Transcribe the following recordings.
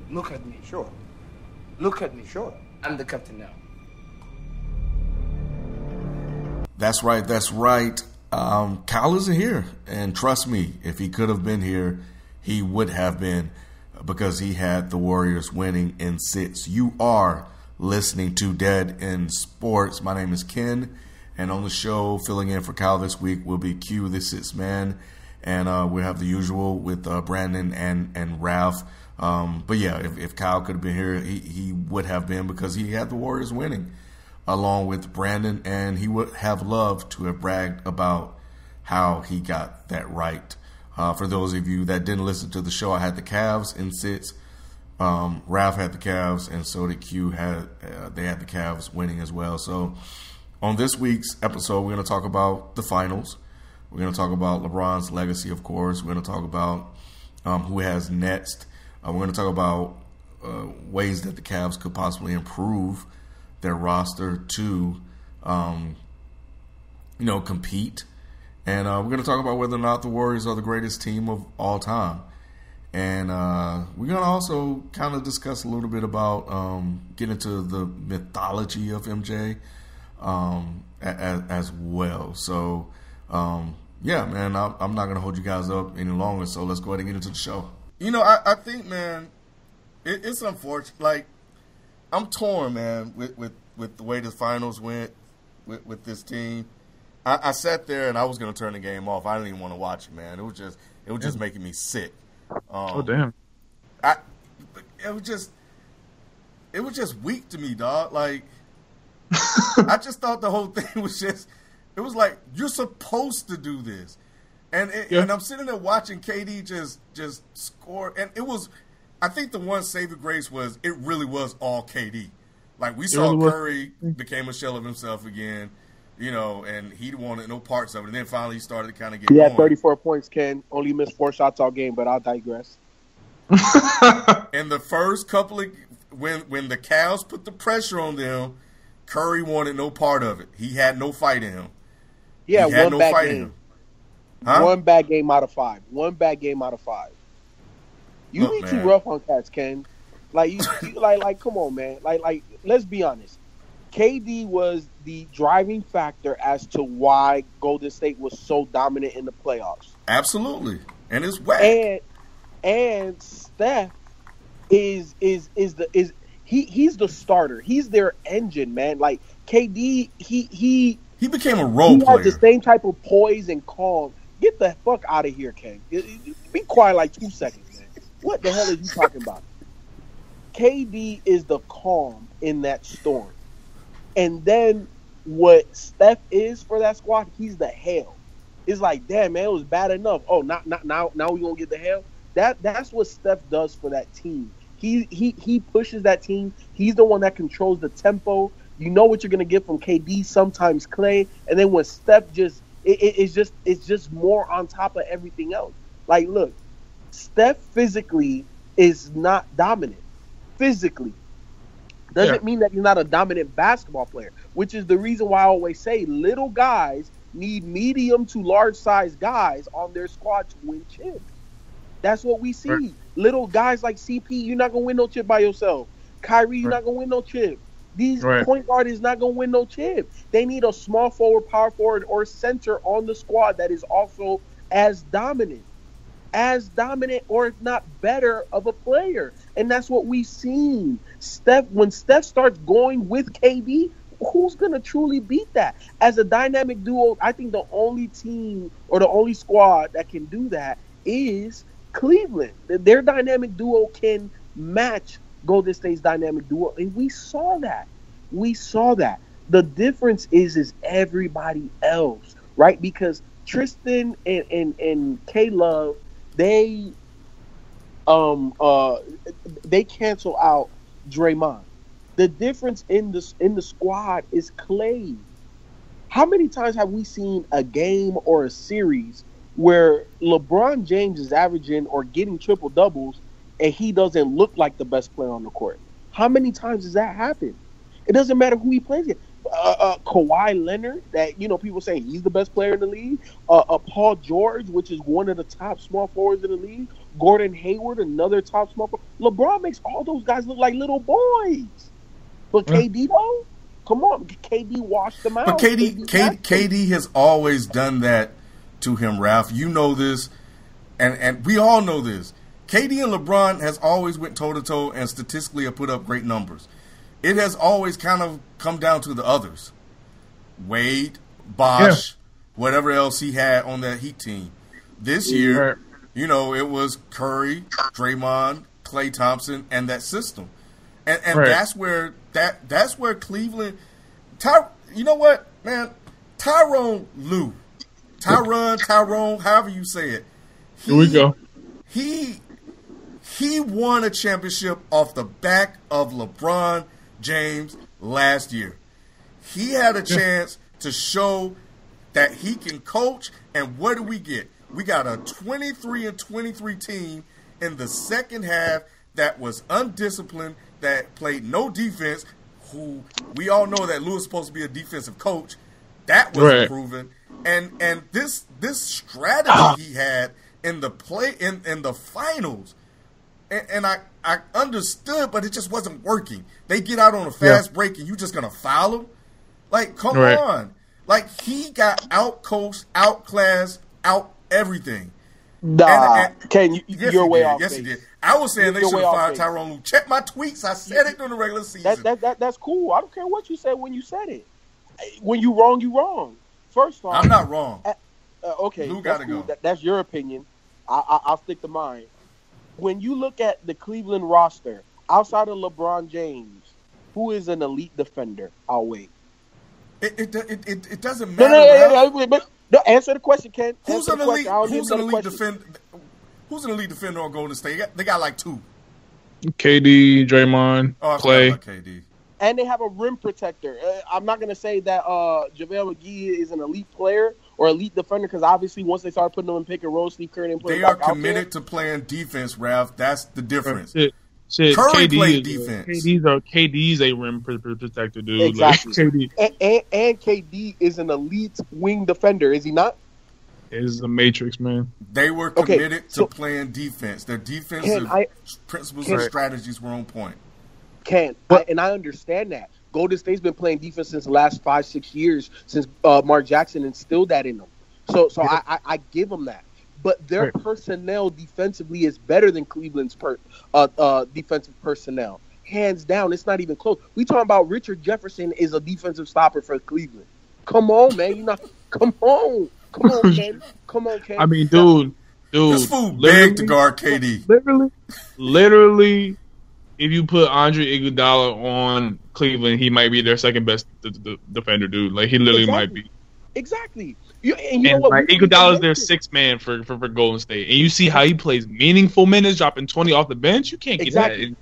Look at me. Sure. Look at me. Sure. I'm the captain now. That's right. That's right. Kyle isn't here. And trust me, if he could have been here, he would have been, because he had the Warriors winning in 6. You are listening to Dead in Sports. My name is Ken. And on the show, filling in for Kyle this week will be Q, the 6th man. And we have the usual with Brandon and Ralph. But yeah, if Kyle could have been here, he would have been, because he had the Warriors winning along with Brandon. And he would have loved to have bragged about how he got that right. For those of you that didn't listen to the show, I had the Cavs in 6. Ralph had the Cavs, and so did Q. They had the Cavs winning as well. So on this week's episode, we're going to talk about the finals. We're going to talk about LeBron's legacy, of course. We're going to talk about who has next. We're going to talk about ways that the Cavs could possibly improve their roster to, compete. And we're going to talk about whether or not the Warriors are the greatest team of all time. And we're going to also kind of discuss a little bit about get into the mythology of MJ as well. So, yeah, man, I'm not going to hold you guys up any longer. So let's go ahead and get into the show. I think, man, it's unfortunate. Like, I'm torn, man, with the way the finals went with this team. I sat there and I was going to turn the game off. I didn't even want to watch it, man. It was just making me sick. Oh damn! It was just weak to me, dog. Like, I just thought the whole thing was just. It was like, you're supposed to do this, and I'm sitting there watching KD just score, and it was. I think the one saving grace was it really was all KD. Like, we saw Curry became a shell of himself again. And he wanted no parts of it. And then finally he started to kind of get going. He had 34 points, Ken. Only missed 4 shots all game, but I'll digress. In the first couple of when the Cavs put the pressure on them, Curry wanted no part of it. He had no fight in him. Yeah, he had one no bad fight game. in him. Huh? One bad game out of 5. One bad game out of 5. You be too rough on cats, Ken. Like you like come on, man. Like let's be honest. KD was the driving factor as to why Golden State was so dominant in the playoffs. Absolutely, and it's whack. And Steph is he's the starter. He's their engine, man. Like KD, he became a role player. He has the same type of poise and calm. Get the fuck out of here, Ken. Be quiet like 2 seconds, man. What the hell are you talking about? KD is the calm in that storm. And then what Steph is for that squad, he's the hell. It's like, damn, man, it was bad enough. Oh, now we gonna get the hell. That's what Steph does for that team. He pushes that team. He's the one that controls the tempo. You know what you're gonna get from KD, sometimes Clay, and then when Steph it's just more on top of everything else. Like, look, Steph physically is not dominant. Physically. Doesn't mean that he's not a dominant basketball player, which is the reason why I always say little guys need medium to large size guys on their squad to win chips. That's what we see. Right. Little guys like CP, you're not going to win no chip by yourself. Kyrie, you're not going to win no chip. These point guard is not going to win no chip. They need a small forward, power forward, or center on the squad that is also as dominant, or if not better of a player. And that's what we've seen. When Steph starts going with KD, who's going to truly beat that? As a dynamic duo, I think the only team or the only squad that can do that is Cleveland. Their dynamic duo can match Golden State's dynamic duo, and we saw that. The difference is everybody else, right? Because Tristan and K-Love, they cancel out Draymond. The difference in the squad is Clay. How many times have we seen a game or a series where LeBron James is averaging or getting triple doubles and he doesn't look like the best player on the court? How many times does that happen? It doesn't matter who he plays against. Kawhi Leonard, that people say he's the best player in the league. Paul George, which is one of the top small forwards in the league, Gordon Hayward, another top smoker. LeBron makes all those guys look like little boys. But KD though, come on, KD washed them out. But KD has always done that to him, Ralph. You know this, and we all know this. KD and LeBron has always went toe to toe, and statistically have put up great numbers. It has always kind of come down to the others, Wade, Bosh, whatever else he had on that Heat team. This year, you know, it was Curry, Draymond, Klay Thompson, and that system. And that's where Cleveland. You know what, man? Tyrone, however you say it. Here we go. He won a championship off the back of LeBron James last year. He had a chance to show that he can coach, and what do we get? We got a 23-23 team in the second half that was undisciplined, that played no defense, who we all know that Lue is supposed to be a defensive coach. That wasn't proven. And this strategy he had in the in the finals, and I understood, but it just wasn't working. They get out on a fast break, and you just gonna foul them? Like, come on! Like, he got out-coached, outclassed, out everything. Nah, Ken, you're way off. Yes, he did. I was saying they should have fired Tyrone Lue. Check my tweets. I said it during the regular season. That's cool. I don't care what you said when you said it. When you wrong, you wrong. First off, I'm not wrong. Okay, Lue gotta go. That's your opinion. I'll stick to mine. When you look at the Cleveland roster, outside of LeBron James, who is an elite defender? I'll wait. It doesn't matter. No, answer the question, Ken. Who's an elite defender on Golden State? They got like two. KD, Draymond, Klay. KD. And they have a rim protector. I'm not going to say that JaVale McGee is an elite player or elite defender, because obviously once they start putting them in pick and roll, Steve Kerr didn't put they are committed to playing defense, Ralph. That's the difference. Curry played defense. KD's a rim protector, dude. Exactly. Like, and KD is an elite wing defender, is he not? Is the Matrix, man. They were committed to playing defense. Their defensive principles and strategies were on point. And I understand that. Golden State's been playing defense since the last 5-6 years, since Mark Jackson instilled that in them. So I give them that. But their personnel defensively is better than Cleveland's defensive personnel. Hands down, it's not even close. We talking about Richard Jefferson is a defensive stopper for Cleveland. Come on, man. Come on, Ken. Come on, Ken. I mean, dude. This fool begged to guard KD. Literally, if you put Andre Iguodala on Cleveland, he might be their second best defender, dude. Like, he literally might be. Exactly. And you know what? Like, Iguodala is their sixth man for Golden State, and you see how he plays meaningful minutes, dropping 20 off the bench. You can't get that.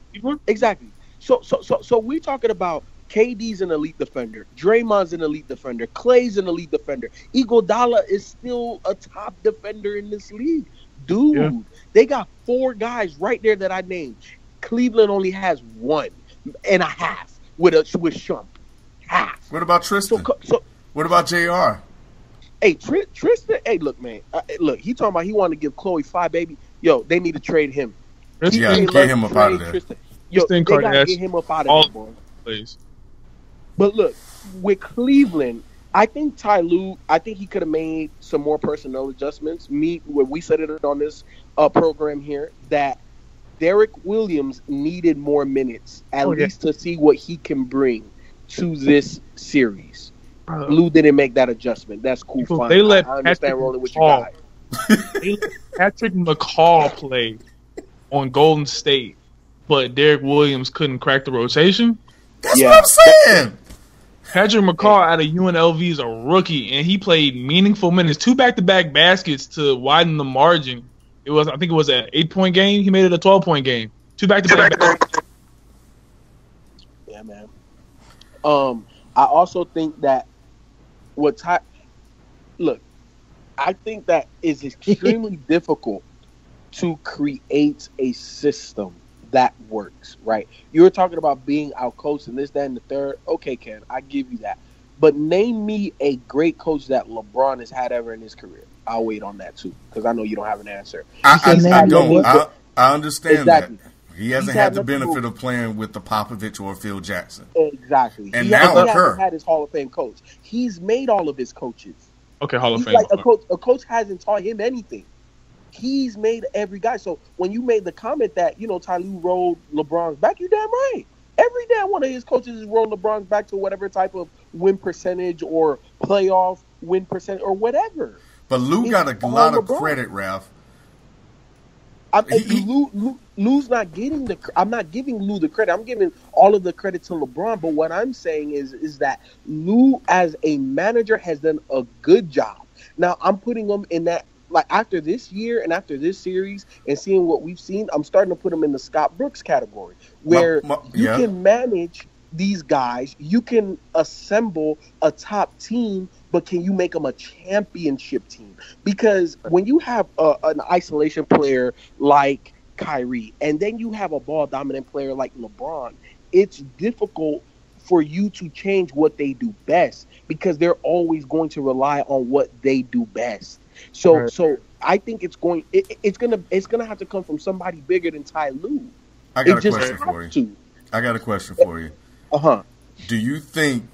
Exactly. So we talking about KD's an elite defender, Draymond's an elite defender, Klay's an elite defender. Iguodala is still a top defender in this league, dude. They got 4 guys right there that I named. Cleveland only has 1.5 with Shump. Half. What about Tristan? What about JR? Hey, Tristan. Hey, look, man. Look, he talking about he wanted to give Chloe 5, baby. Yo, they need to trade him. Get him up out of there. Tristan. Yo, they gotta get him up out of there, boy. Please. But look, with Cleveland, I think Ty Lue, I think he could have made some more personnel adjustments. We said it on this program here that Derek Williams needed more minutes, at least to see what he can bring to this series. Lue didn't make that adjustment. That's cool. Fine. They let I understand rolling with your guy. They let Patrick McCall play on Golden State, but Derek Williams couldn't crack the rotation. That's what I'm saying. Patrick McCall out of UNLV is a rookie, and he played meaningful minutes. 2 back-to-back baskets to widen the margin. I think it was an 8-point game. He made it a 12-point game. 2 back-to-back. Yeah, man. I also think that I think that is extremely difficult to create a system that works, right? You were talking about being outcoached and this, that, and the third. Okay, Ken, I give you that. But name me a great coach that LeBron has had ever in his career. I'll wait on that too, because I know you don't have an answer. I don't. I understand that. Exactly. He He's hasn't had the benefit of playing with the Popovich or Phil Jackson. Exactly. And he now hasn't had his Hall of Fame coach. He's made all of his coaches. Okay, Hall of Fame. Like a coach hasn't taught him anything. He's made every guy. So when you made the comment that, Ty Lue rolled LeBron's back, you're damn right. Every damn one of his coaches has rolled LeBron's back to whatever type of win percentage or playoff win percentage or whatever. But Lue got a lot of credit, Ralph. Lue's not getting I'm not giving Lue the credit. I'm giving all of the credit to LeBron. But what I'm saying is that Lue, as a manager, has done a good job. Now I'm putting him in that, like, after this year and after this series and seeing what we've seen, I'm starting to put him in the Scott Brooks category, where you can manage these guys, you can assemble a top team, but can you make them a championship team? Because when you have an isolation player like Kyrie, and then you have a ball dominant player like LeBron, it's difficult for you to change what they do best, because they're always going to rely on what they do best. So I think it's gonna have to come from somebody bigger than Ty Lue. I got a question for you. Do you think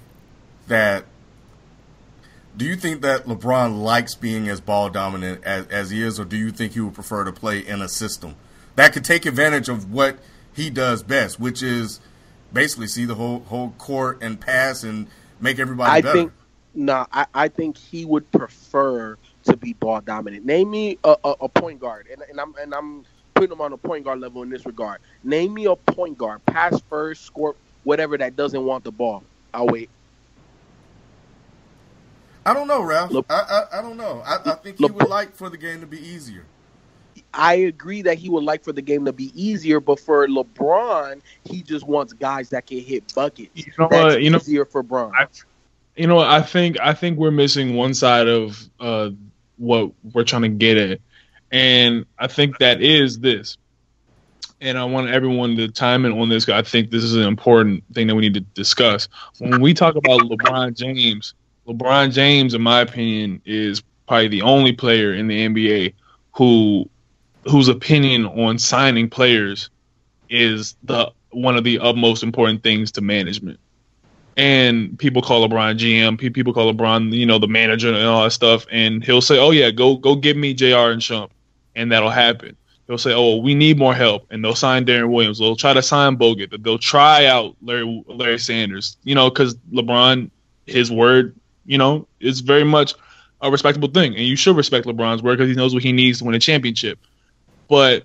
that LeBron likes being as ball dominant as he is, or do you think he would prefer to play in a system that could take advantage of what he does best, which is basically see the whole court and pass and make everybody better? I think he would prefer to be ball dominant. Name me a point guard, and I'm putting him on a point guard level in this regard. Name me a point guard, pass first, score, whatever, that doesn't want the ball. I'll wait. I don't know, Ralph. I don't know. I think he would like for the game to be easier. I agree that he would like for the game to be easier, but for LeBron, he just wants guys that can hit buckets. That's easier for Bron. I think we're missing one side of what we're trying to get at, and I think that is this. And I want everyone to chime in on this, because I think this is an important thing that we need to discuss. When we talk about LeBron James, in my opinion, is probably the only player in the NBA whose opinion on signing players is one of the utmost important things to management. And people call LeBron GM, people call LeBron, the manager and all that stuff, and he'll say, "Oh yeah, go give me JR and Shump," and that'll happen. They'll say, "Oh, we need more help," and they'll sign Darren Williams. They'll try to sign Bogut. They'll try out Larry Sanders. Because LeBron, his word, is very much a respectable thing, and you should respect LeBron's word because he knows what he needs to win a championship. But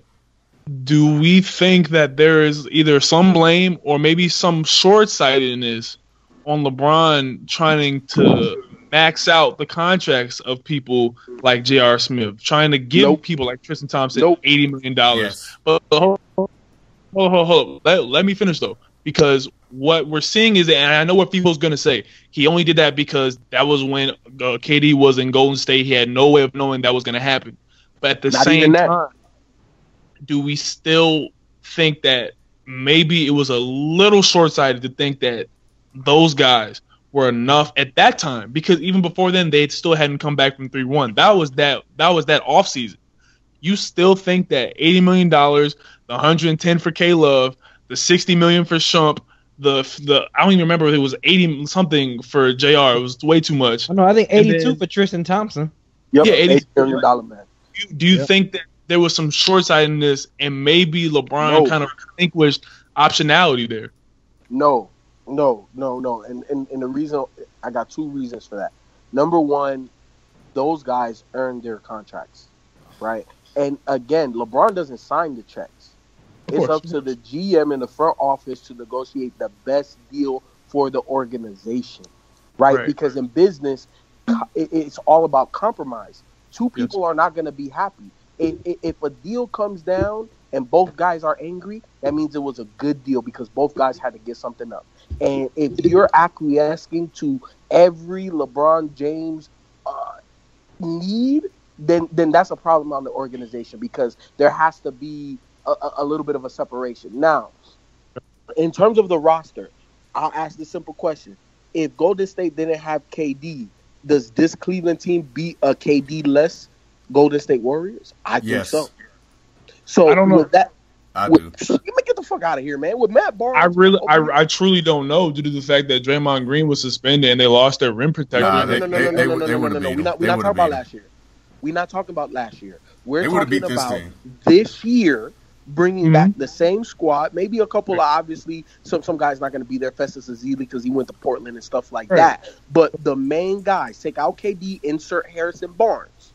do we think that there is either some blame or maybe some short-sightedness on LeBron trying to max out the contracts of people like J.R. Smith, trying to give people like Tristan Thompson $80 million? Yes. But hold on. Let me finish, though, because what we're seeing is, and I know what people's going to say, he only did that because that was when KD was in Golden State. He had no way of knowing that was going to happen. But at the same time, do we still think that maybe it was a little short-sighted to think that those guys were enough at that time? Because even before then, they still hadn't come back from 3-1. That was that offseason. You still think that $80 million, the $110 for K-Love, the $60 million for Shump, the I don't even remember if it was 80 something for JR. It was way too much. No, I think 82 for Tristan Thompson. Yep, yeah, $80 million man. Do you think that there was some short-sightedness and maybe LeBron kind of relinquished optionality there? No. And the reason, I got two reasons for that. Number one, those guys earned their contracts, right? And again, LeBron doesn't sign the checks. It's up to the GM in the front office to negotiate the best deal for the organization, right? Because in business, it's all about compromise. Two people are not going to be happy. If a deal comes down and both guys are angry, that means it was a good deal because both guys had to get something up. And if you're acquiescing to every LeBron James need, then that's a problem on the organization, because there has to be a little bit of a separation. Now, in terms of the roster, I'll ask this simple question. if Golden State didn't have KD, does this Cleveland team beat a KD less Golden State Warriors? I think so. So I don't know. With that, I do. Get the fuck out of here, man. With Matt Barnes, I truly don't know due to the fact that Draymond Green was suspended and they lost their rim protector. No. We're not talking about last year. We're not talking about last year. We're talking about this year, bringing back the same squad. Maybe a couple of, obviously, some guys not going to be there. Festus Ezeli because he went to Portland and stuff like that. But the main guys, take out KD, insert Harrison Barnes.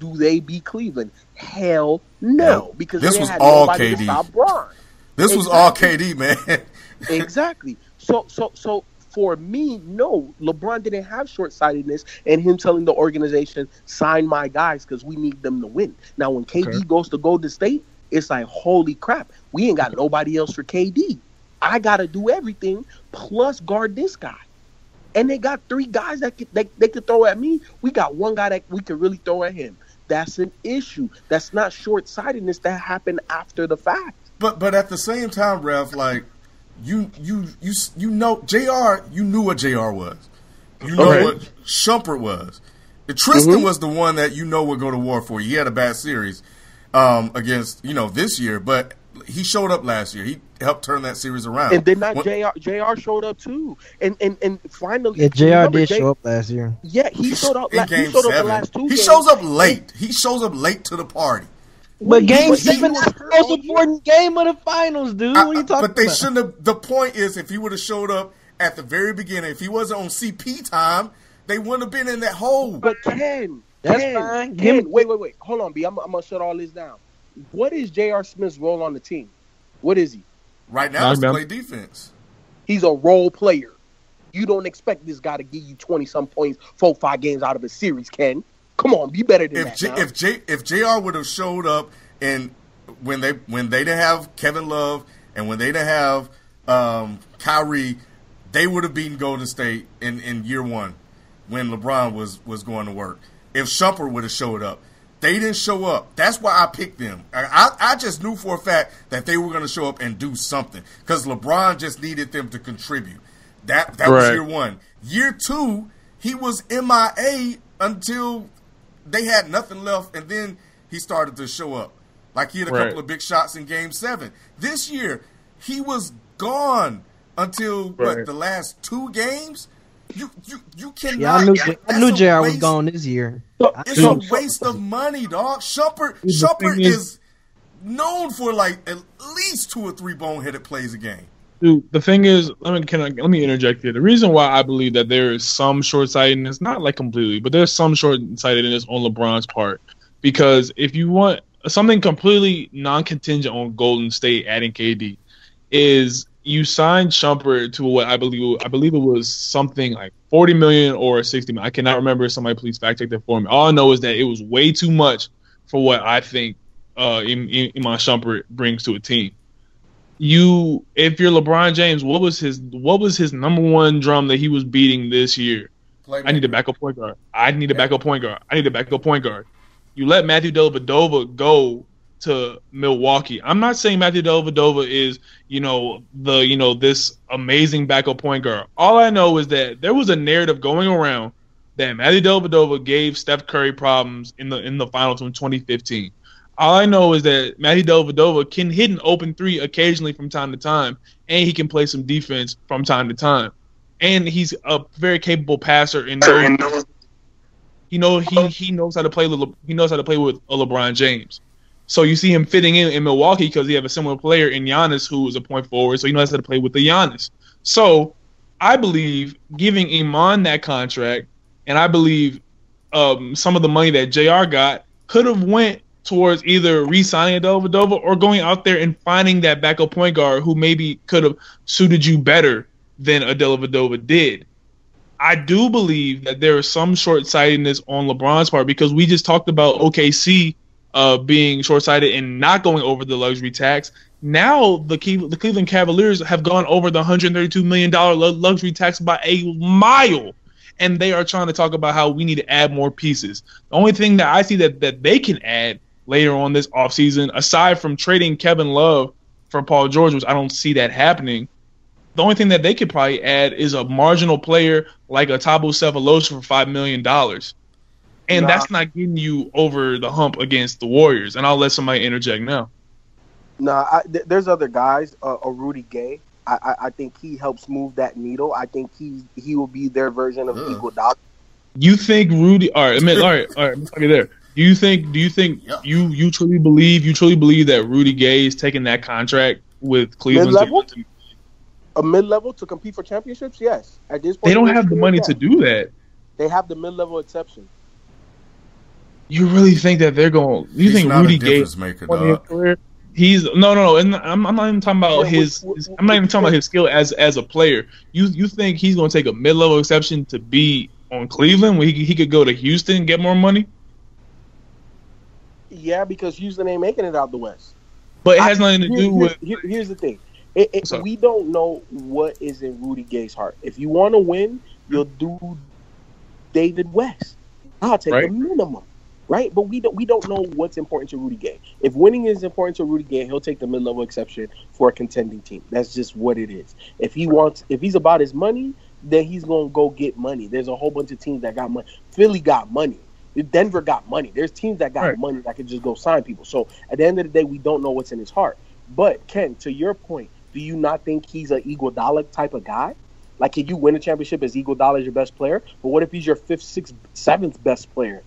Do they beat Cleveland? Hell no, because this they was had all nobody KD. to stop Bron. This was all KD, man. Exactly. So for me, no, LeBron didn't have short-sightedness and him telling the organization, sign my guys because we need them to win. Now, when KD goes to Golden State, it's like, holy crap, we ain't got nobody else for KD. I got to do everything plus guard this guy. And they got 3 guys that they could throw at me. We got 1 guy that we could really throw at him. That's an issue. That's not short-sightedness that happened after the fact. But at the same time, Rev, like, you know, JR, you knew what JR was. You know what Shumpert was. Tristan was the one that you know would go to war for you. He had a bad series against, this year, but he showed up last year. He helped turn that series around. And then JR showed up too. And finally, JR did show up last year. Yeah, he showed up in Game 7. The last 2 games. He shows up late. He shows up late to the party. But Game 7 is the most important game of the finals, dude. What are you talking about? But they shouldn't have. The point is, if he would have showed up at the very beginning, if he wasn't on CP time, they wouldn't have been in that hole. But Ken, fine. Wait. Hold on, B. I'm going to shut all this down. What is J.R. Smith's role on the team? What is he? Right now, it's play defense. He's a role player. You don't expect this guy to give you 20-some points 4-5 games out of a series, Ken. Come on, be better than that. If JR would have showed up and when they didn't have Kevin Love and when they didn't have Kyrie, they would have beaten Golden State in year 1 when LeBron was going to work. If Shumpert would have showed up. They didn't show up. That's why I picked them. I just knew for a fact that they were going to show up and do something because LeBron just needed them to contribute. That was year 1. Year 2, he was MIA until they had nothing left, and then he started to show up. Like he had a couple of big shots in Game 7. This year, he was gone until the last 2 games. You cannot. Yeah, I knew JR was gone this year. It's a waste of money, dog. Shumpert is known for like at least 2 or 3 boneheaded plays a game. Dude, the thing is, let me interject here. The reason why I believe that there is some short-sightedness, not like completely, but there's some short-sightedness on LeBron's part, because if you want something completely non-contingent on Golden State adding KD, is you signed Shumpert to what I believe it was something like $40 million or $60 million. I cannot remember. Somebody please fact check that for me. All I know is that it was way too much for what I think Iman Shumpert brings to a team. If you're LeBron James, what was his number 1 drum that he was beating this year? I need a backup point guard. I need a backup point guard. You let Matthew Dellavedova go to Milwaukee. I'm not saying Matthew Dellavedova is, this amazing backup point guard. All I know is that there was a narrative going around that Matthew Dellavedova gave Steph Curry problems in the finals in 2015. All I know is that Matthew Dellavedova can hit an open 3 occasionally from time to time, and he can play some defense from time to time. And he's a very capable passer. He knows how to play. He knows how to play with a LeBron James. So you see him fitting in Milwaukee because he have a similar player in Giannis who is a point forward. So he knows how to play with the Giannis. So I believe giving Iman that contract, and I believe some of the money that JR got could have went towards either re-signing Dellavedova or going out there and finding that backup point guard who maybe could have suited you better than a Dellavedova did. I do believe that there is some short-sightedness on LeBron's part because we just talked about OKC being short-sighted and not going over the luxury tax. Now the Cleveland Cavaliers have gone over the $132 million luxury tax by a mile, and they are trying to talk about how we need to add more pieces. The only thing that I see that they can add later on this offseason, aside from trading Kevin Love for Paul George, which I don't see that happening, the only thing that they could probably add is a marginal player like a Thabo Sefolosha for $5 million. And that's not getting you over the hump against the Warriors. And I'll let somebody interject now. There's other guys. A Rudy Gay. I think he helps move that needle. I think he will be their version of Iguodala. You think Rudy? All right. Let's stop you there. Do you think you truly believe that Rudy Gay is taking that contract with Cleveland? A mid-level to compete for championships? Yes. At this point, they don't have the money to do that. They have the mid-level exception. You really think that they're going? You He's think not Rudy a Gay? difference maker, dog. He's no, and I'm not even talking about I'm not even talking about his skill as a player. You think he's going to take a mid-level exception to be on Cleveland when he could go to Houston and get more money? Yeah, because Houston ain't making it out the West. But it has nothing to do with. Here's the thing. We don't know what is in Rudy Gay's heart. If you want to win, you'll do David West. I'll take the minimum, right? But we don't know what's important to Rudy Gay. If winning is important to Rudy Gay, he'll take the mid-level exception for a contending team. That's just what it is. If he's about his money, then he's gonna go get money. There's a whole bunch of teams that got money. Philly got money. Denver got money. There's teams that got money that can just go sign people. So at the end of the day, we don't know what's in his heart. But Ken, to your point, do you not think he's an Iguodala type of guy? Like, can you win a championship as Iguodala is your best player? But what if he's your 5th, 6th, 7th best player?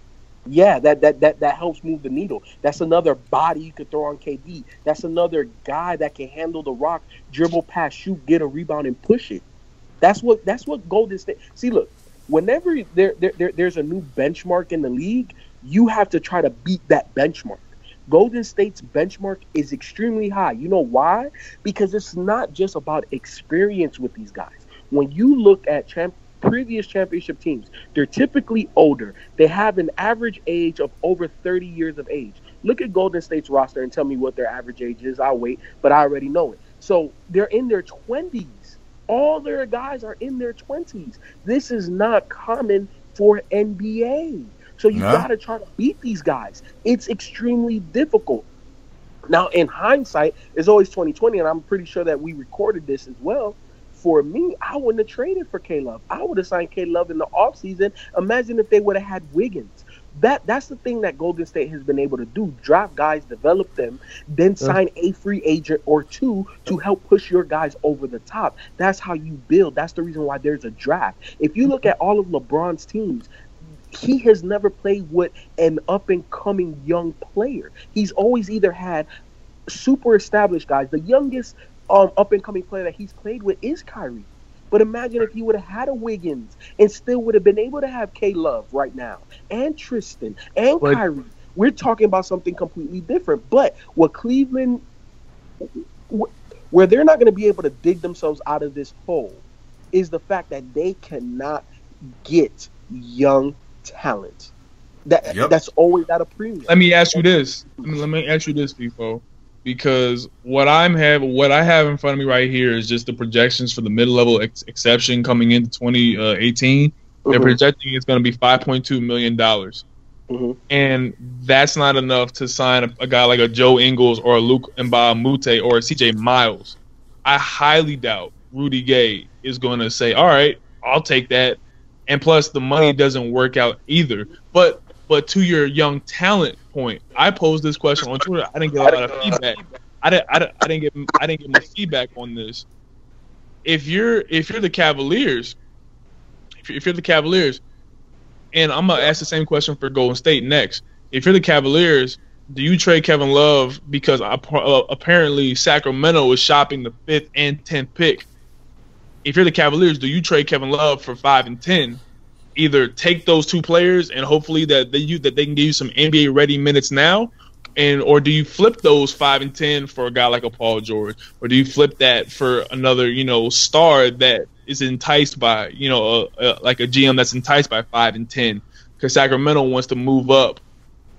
Yeah, that helps move the needle. That's another body you could throw on KD. That's another guy that can handle the rock, dribble, pass, shoot, get a rebound, and push it. That's what Golden State. See, look, whenever there's a new benchmark in the league, you have to try to beat that benchmark. Golden State's benchmark is extremely high. You know why? Because it's not just about experience with these guys. When you look at previous championship teams, they're typically older. They have an average age of over 30 years of age. Look at Golden State's roster and tell me what their average age is. I'll wait, but I already know it. So they're in their 20s. All their guys are in their 20s. This is not common for NBA. So you got to try to beat these guys. It's extremely difficult. Now, in hindsight, it's always 2020, and I'm pretty sure that we recorded this as well. For me, I wouldn't have traded for K-Love. I would have signed K-Love in the offseason. Imagine if they would have had Wiggins. That's the thing that Golden State has been able to do. Draft guys, develop them, then sign a free agent or two to help push your guys over the top. That's how you build. That's the reason why there's a draft. If you look at all of LeBron's teams, he has never played with an up-and-coming young player. He's always either had super established guys. The youngest up-and-coming player that he's played with is Kyrie. But imagine if he would have had a Wiggins and still would have been able to have K-Love right now, and Tristan, and Kyrie. We're talking about something completely different. But what Cleveland, where they're not going to be able to dig themselves out of this hole, is the fact that they cannot get young talent. That's always at a premium. Let me ask you this. Before. Because what I have in front of me right here is just the projections for the mid-level exception coming into 2018. They're projecting it's going to be $5.2 million. And that's not enough to sign a guy like a Joe Ingles or a Luke Mbamute or a CJ Miles. I highly doubt Rudy Gay is going to say, all right, I'll take that. And plus, the money doesn't work out either. But to your young talent point, I posed this question on Twitter. I didn't get a lot of feedback. I didn't get much feedback on this. If you're the Cavaliers, and I'm gonna ask the same question for Golden State next. If you're the Cavaliers, do you trade Kevin Love because apparently Sacramento is shopping the 5th and 10th pick? If you're the Cavaliers, do you trade Kevin Love for 5 and 10? Either take those two players and hopefully that they can give you some NBA ready minutes now, or do you flip those 5 and 10 for a guy like a Paul George, or do you flip that for another star that is enticed by like a GM that's enticed by 5 and 10 because Sacramento wants to move up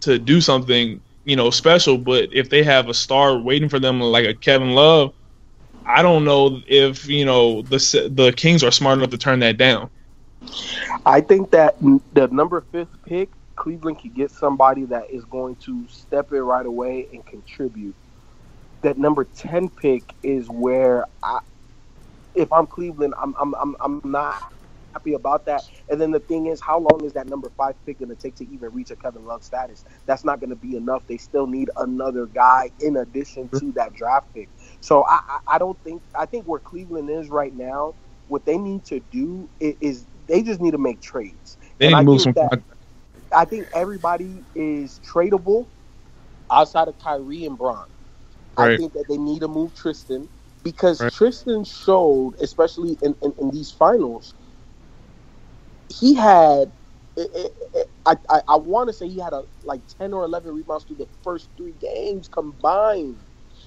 to do something special, but if they have a star waiting for them like a Kevin Love, I don't know if the Kings are smart enough to turn that down. I think that the number 5th pick, Cleveland could get somebody that is going to step in right away and contribute. That number 10 pick is where if I'm Cleveland, I'm not happy about that. And then the thing is, how long is that number 5 pick going to take to even reach a Kevin Love status? That's not going to be enough. They still need another guy in addition to that draft pick. So I don't think – I think where Cleveland is right now, what they need to do is they just need to make trades. They need to move some – I think everybody is tradable outside of Kyrie and Bron. Right. I think that they need to move Tristan because Tristan showed, especially in these finals – he had, I want to say he had like 10 or 11 rebounds through the first 3 games combined.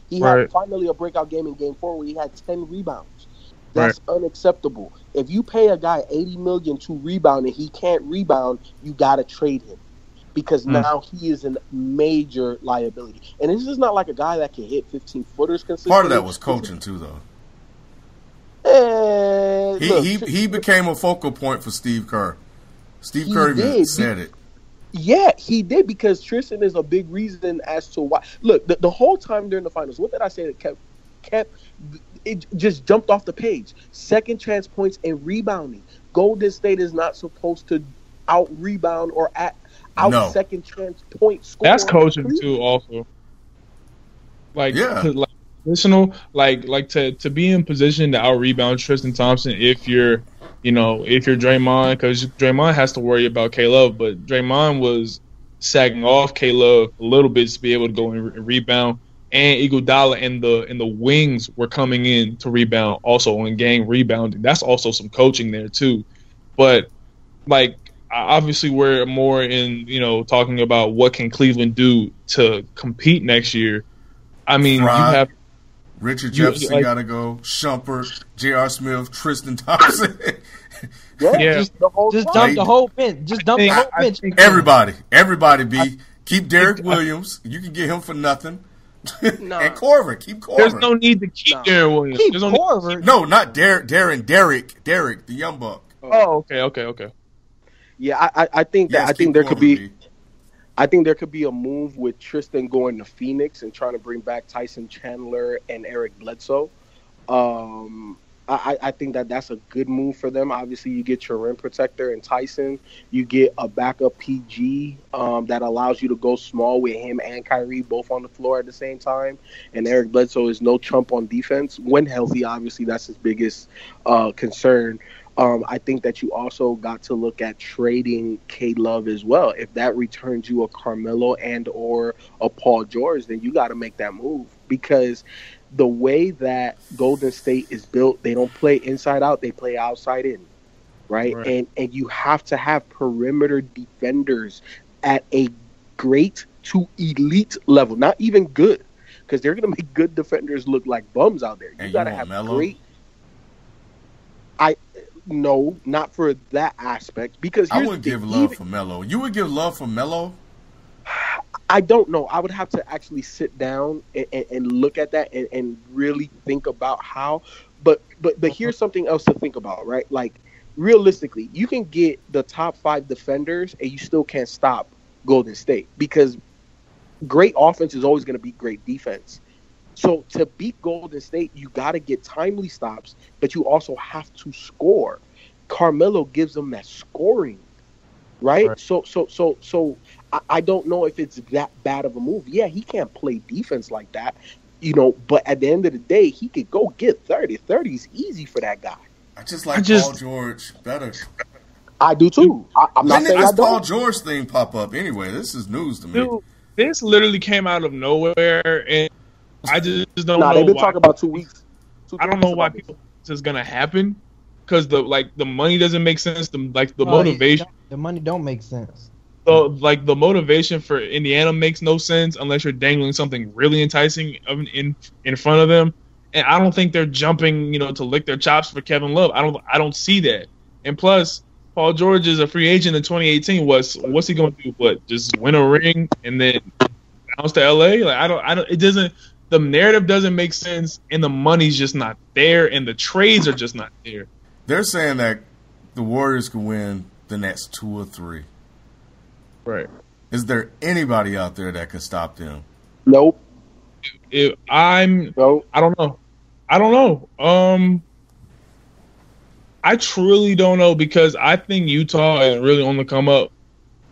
He had finally a breakout game in Game 4 where he had 10 rebounds. That's unacceptable. If you pay a guy $80 million to rebound and he can't rebound, you got to trade him because now he is a major liability. And this is not like a guy that can hit 15-footers consistently. Part of that was coaching too, though. He became a focal point for Steve Kerr. Steve Kerr even said it. Yeah, he did because Tristan is a big reason as to why. Look, the whole time during the finals, what did I say that kept it just jumped off the page? Second chance points and rebounding. Golden State is not supposed to out rebound or second chance point score. That's coaching too, also. Positional, like to be in position to out rebound Tristan Thompson if you're Draymond, because Draymond has to worry about K-Love, but Draymond was sagging off K-Love a little bit to be able to go and rebound, and Iguodala and the wings were coming in to rebound also on gang rebounding. That's also some coaching there too, but like obviously we're more in talking about what can Cleveland do to compete next year. I mean, you have. Richard Jefferson got to go. Shumpert, J.R. Smith, Tristan Thompson. Just dump the whole bench. Just dump the whole bench. Everybody, B. Keep Derek Williams. You can get him for nothing. And Corver. Keep Corver. There's no need to keep Derek Williams. Keep Corver. No, not Derek, the young buck. Oh, okay. Yeah, I think that there could be. I think there could be a move with Tristan going to Phoenix and trying to bring back Tyson Chandler and Eric Bledsoe. I think that's a good move for them. Obviously, you get your rim protector and Tyson. You get a backup PG that allows you to go small with him and Kyrie both on the floor at the same time. And Eric Bledsoe is no chump on defense. When healthy, obviously, that's his biggest concern. I think that you also got to look at trading K-Love as well. If that returns you a Carmelo and or a Paul George, then you got to make that move because the way that Golden State is built, they don't play inside out, they play outside in, right? And you have to have perimeter defenders at a great to elite level, not even good, because they're going to make good defenders look like bums out there. You got to have great. No, not for that aspect. Because I would give love for Melo. You would give love for Melo? I don't know. I would have to actually sit down and look at that and really think about how. But here's something else to think about, right? Like, realistically, you can get the top 5 defenders and you still can't stop Golden State because great offense is always going to beat great defense. So to beat Golden State, you got to get timely stops, but you also have to score. Carmelo gives them that scoring, right? So I don't know if it's that bad of a move. Yeah, he can't play defense like that, but at the end of the day, he could go get 30. 30 is easy for that guy. I just like Paul George better. I do too. I'm not saying I don't. Paul George thing pop up anyway. This is news to me. Dude, this literally came out of nowhere, and I just don't know. They've been talking about 2 weeks. I don't know why people this is gonna happen because the money doesn't make sense. The motivation. The money don't make sense. So the motivation for Indiana makes no sense unless you're dangling something really enticing in front of them. And I don't think they're jumping, to lick their chops for Kevin Love. I don't see that. And plus, Paul George is a free agent in 2018. What's he going to do? What, just win a ring and then bounce to LA? Like I don't. It doesn't. The narrative doesn't make sense, and the money's just not there, and the trades are just not there. They're saying that the Warriors can win the next 2 or 3. Right. Is there anybody out there that can stop them? Nope. I don't know. I truly don't know because I think Utah is really on the come up.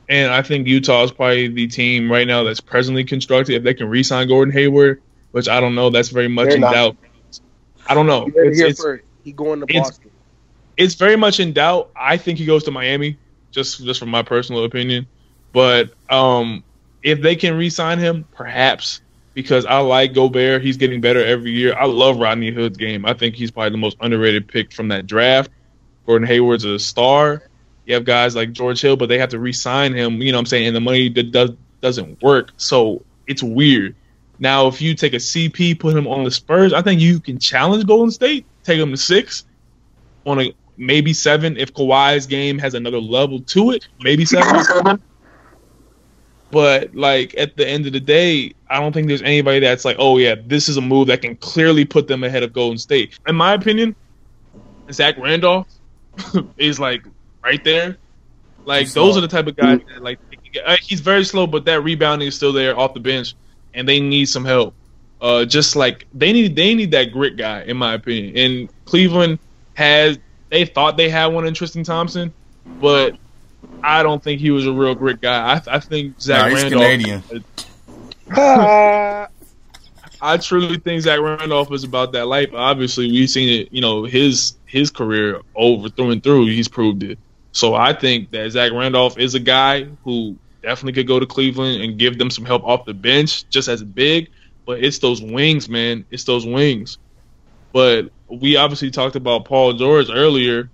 And I think Utah is probably the team right now that's presently constructed. If they can re-sign Gordon Hayward, which I don't know, that's very much in doubt. I don't know. He going to Boston. It's very much in doubt. I think he goes to Miami, just from my personal opinion. But if they can re-sign him, perhaps, because I like Gobert. He's getting better every year. I love Rodney Hood's game. I think he's probably the most underrated pick from that draft. Gordon Hayward's a star. You have guys like George Hill, but they have to re-sign him, you know what I'm saying, and the money doesn't work. So it's weird. Now, if you take a CP, put him on the Spurs, I think you can challenge Golden State, take him to 6, on a maybe 7 if Kawhi's game has another level to it, maybe 7. But, like, at the end of the day, I don't think there's anybody that's like, oh, yeah, this is a move that can clearly put them ahead of Golden State. In my opinion, Zach Randolph is, like, right there. Like, those are the type of guys that, like, he's very slow, but that rebounding is still there off the bench, and they need some help. Just like they need that grit guy, in my opinion. And Cleveland they thought they had one in Tristan Thompson, but I don't think he was a real grit guy. I think Zach Randolph. Canadian. I truly think Zach Randolph is about that life. Obviously, we've seen it. You know, his career over through and through. He's proved it. So I think that Zach Randolph is a guy who definitely could go to Cleveland and give them some help off the bench, just as big. But it's those wings, man. It's those wings. But we obviously talked about Paul George earlier.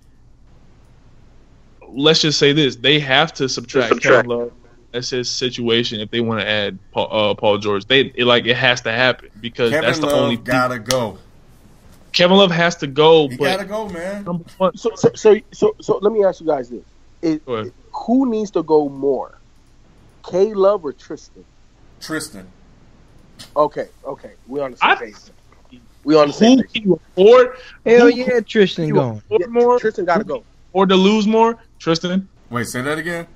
Let's just say this: they have to subtract Kevin Love. That's his situation. If they want to add Paul George, it has to happen because that's the only. Gotta go. Kevin Love has to go. He gotta go, man. So let me ask you guys this: who needs to go more, K Love or Tristan? Tristan. Okay, we on the same page. We on the same page. Who can you afford? Hell yeah, Tristan going. More? Tristan got to go. Or to lose more, Tristan. Wait, say that again.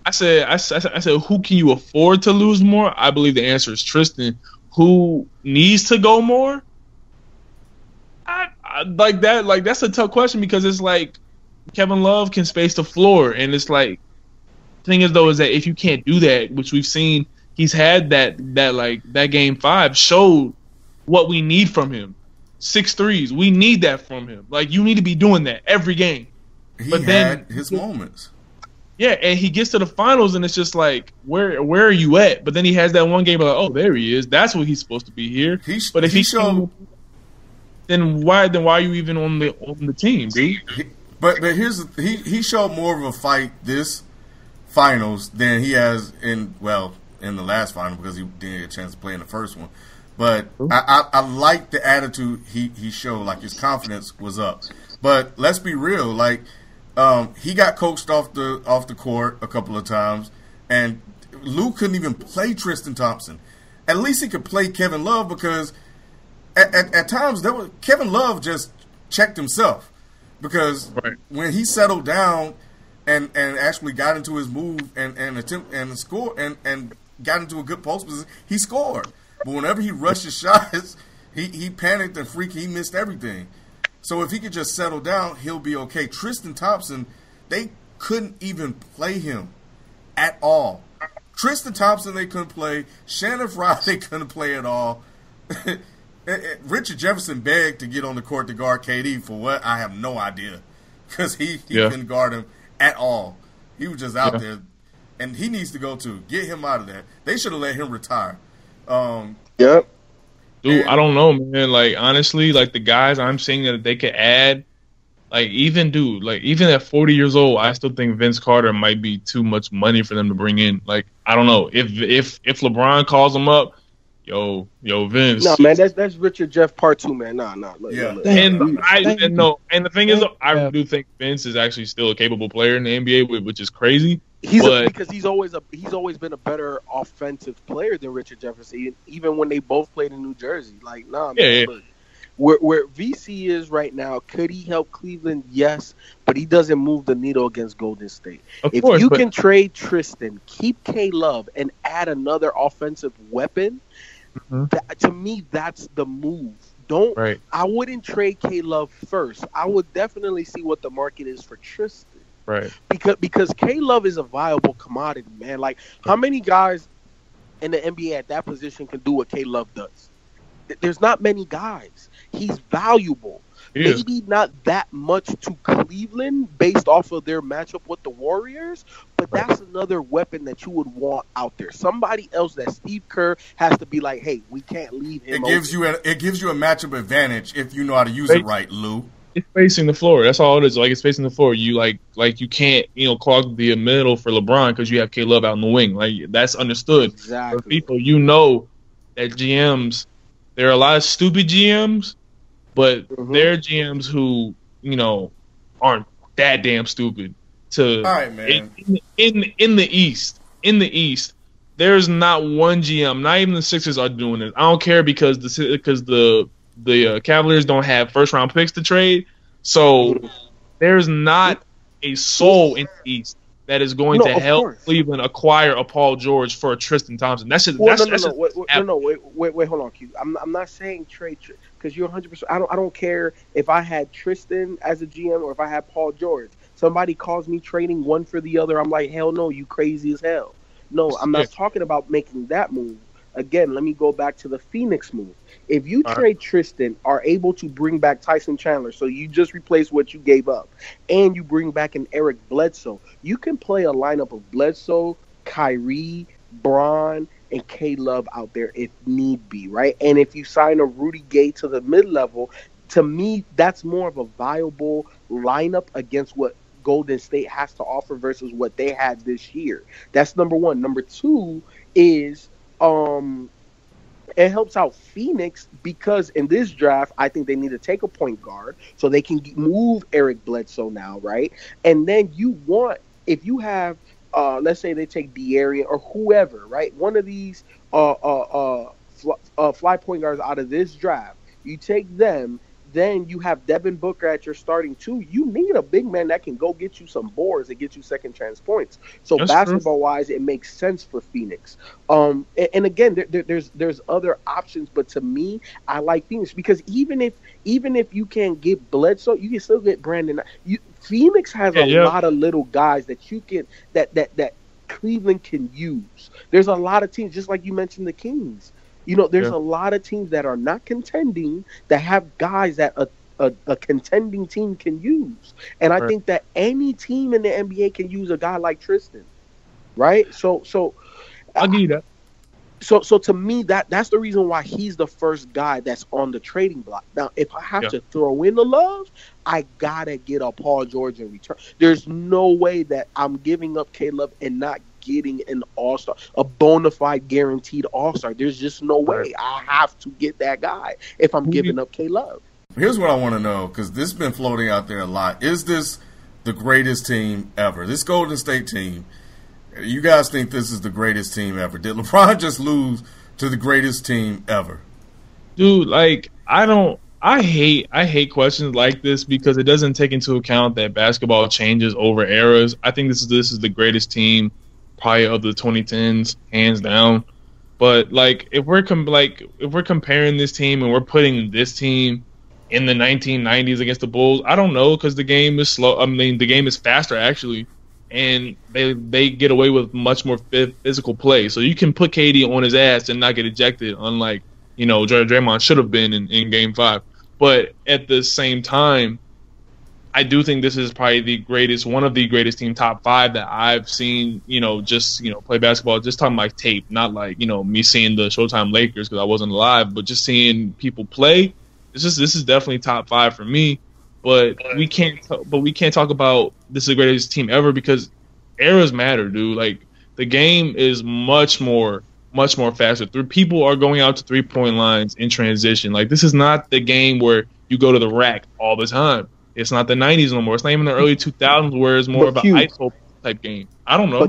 I said, who can you afford to lose more? I believe the answer is Tristan. Who needs to go more? I like that. Like, that's a tough question because it's like Kevin Love can space the floor, and it's like the thing is though is that if you can't do that, which we've seen, he's had that game 5 showed what we need from him. 6 threes. We need that from him. Like, you need to be doing that every game. He had his moments. Yeah, and he gets to the finals, and it's just like, where are you at? But then he has that one game like, oh, there he is. That's what he's supposed to be here. But if he showed, then why are you even on the team, dude? But here's he showed more of a fight this finals than he has in the last final because he didn't get a chance to play in the first one. But I like the attitude he showed, like his confidence was up. But let's be real, like he got coached off the court a couple of times, and Lou couldn't even play Tristan Thompson. At least he could play Kevin Love because at times Kevin Love just checked himself because when he settled down and actually got into his move and score and got into a good post position, he scored. But whenever he rushed his shots, he panicked and he missed everything. So if he could just settle down, he'll be okay. Tristan Thompson, they couldn't even play him at all. Tristan Thompson, they couldn't play. Shannon Fry, they couldn't play at all. Richard Jefferson begged to get on the court to guard KD for what? I have no idea. Because he couldn't guard him at all. He was just out there. And he needs to go too. Get him out of there. They should have let him retire. Dude, I don't know, man. Like, honestly, like the guys I'm seeing that they could add, like even at 40 years old, I still think Vince Carter might be too much money for them to bring in. Like, I don't know if LeBron calls him up, yo, Vince. No, man, that's Richard Jeff Part 2, man. Nah. Look. And the thing is, I do think Vince is actually still a capable player in the NBA, which is crazy. Because he's always been a better offensive player than Richard Jefferson, even when they both played in New Jersey. Like, nah, man, look, where VC is right now, could he help Cleveland? Yes, but he doesn't move the needle against Golden State. If you can trade Tristan, keep K Love, and add another offensive weapon, to me, that's the move. Right. I wouldn't trade K Love first. I would definitely see what the market is for Tristan. Right. Because K Love is a viable commodity, man. Like, how many guys in the NBA at that position can do what K Love does? There's not many guys. He's valuable. Yeah. Maybe not that much to Cleveland based off of their matchup with the Warriors, but that's another weapon that you would want out there. Somebody else that Steve Kerr has to be like, hey, we can't leave him. It gives you a matchup advantage if you know how to use it right, Lou. It's facing the floor. That's all it is. Like, it's facing the floor. You like you can't clog the middle for LeBron because you have K Love out in the wing. Like, that's understood. Exactly. For people, that GMs, there are a lot of stupid GMs, but there are GMs who aren't that damn stupid. All right, man. In the East, there's not one GM, not even the Sixers are doing it. I don't care because the Cavaliers don't have first round picks to trade, so there's not a soul in the East that is going to help Cleveland acquire a Paul George for a Tristan Thompson. Wait, hold on, Q. I'm not saying trade because you're 100%. I don't care if I had Tristan as a GM or if I had Paul George. Somebody calls me trading one for the other. I'm like, hell no, you crazy as hell. No, I'm not talking about making that move. Again, let me go back to the Phoenix move. If you trade Tristan, are able to bring back Tyson Chandler, so you just replace what you gave up, and you bring back an Eric Bledsoe, you can play a lineup of Bledsoe, Kyrie, Braun, and K Love out there if need be, right? And if you sign a Rudy Gay to the mid-level, to me, that's more of a viable lineup against what Golden State has to offer versus what they had this year. That's number one. Number two is it helps out Phoenix because in this draft, I think they need to take a point guard so they can move Eric Bledsoe now, right? And then if you have, let's say they take De'Aaron or whoever, right? One of these fly point guards out of this draft, you take them. Then you have Devin Booker at your starting two. You need a big man that can go get you some boards and get you second chance points. So basketball wise, it makes sense for Phoenix. And again, there's other options, but to me, I like Phoenix because even if you can't get Bledsoe, you can still get Brandon. Phoenix has a lot of little guys that you can that Cleveland can use. There's a lot of teams, just like you mentioned, the Kings. There's a lot of teams that are not contending that have guys that a contending team can use. And I think that any team in the NBA can use a guy like Tristan, right? So I'll give you that. So to me, that's the reason why he's the first guy that's on the trading block. Now, if I have to throw in the love, I gotta get a Paul George in return. There's no way that I'm giving up K-Love and not getting an all-star, a bona fide guaranteed all-star. There's just no way. I have to get that guy if I'm giving up K-Love. Here's what I want to know, because this has been floating out there a lot. Is this the greatest team ever? This Golden State team, you guys think this is the greatest team ever? Did LeBron just lose to the greatest team ever? Dude, I hate questions like this because it doesn't take into account that basketball changes over eras. I think this is the greatest team probably of the 2010s, hands down. But if we're comparing this team and we're putting this team in the 1990s against the Bulls, I don't know because the game is slow. I mean, the game is faster actually, and they get away with much more physical play. So you can put KD on his ass and not get ejected, unlike Draymond should have been in Game 5. But at the same time, I do think this is probably one of the greatest team top 5 that I've seen, play basketball. Just talking about tape, not me seeing the Showtime Lakers because I wasn't alive, but just seeing people play. This is definitely top 5 for me. But we can't talk about this is the greatest team ever because eras matter, dude. The game is much more faster. People are going out to 3-point lines in transition. This is not the game where you go to the rack all the time. It's not the 90s no more. It's not even the early 2000s where it's more of an ISO type game. I don't know.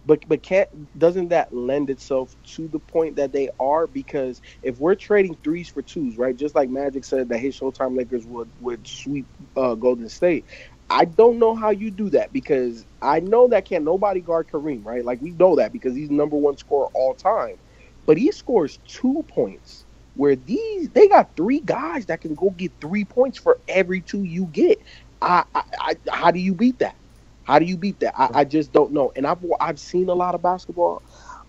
But doesn't that lend itself to the point that they are? Because if we're trading threes for twos, right, just like Magic said that his Showtime Lakers would sweep Golden State, I don't know how you do that because I know that can't nobody guard Kareem, right? We know that because he's number one scorer all time. But he scores 2 points where they got 3 guys that can go get 3 points for every 2 you get. How do you beat that? How do you beat that? I just don't know. And I've seen a lot of basketball.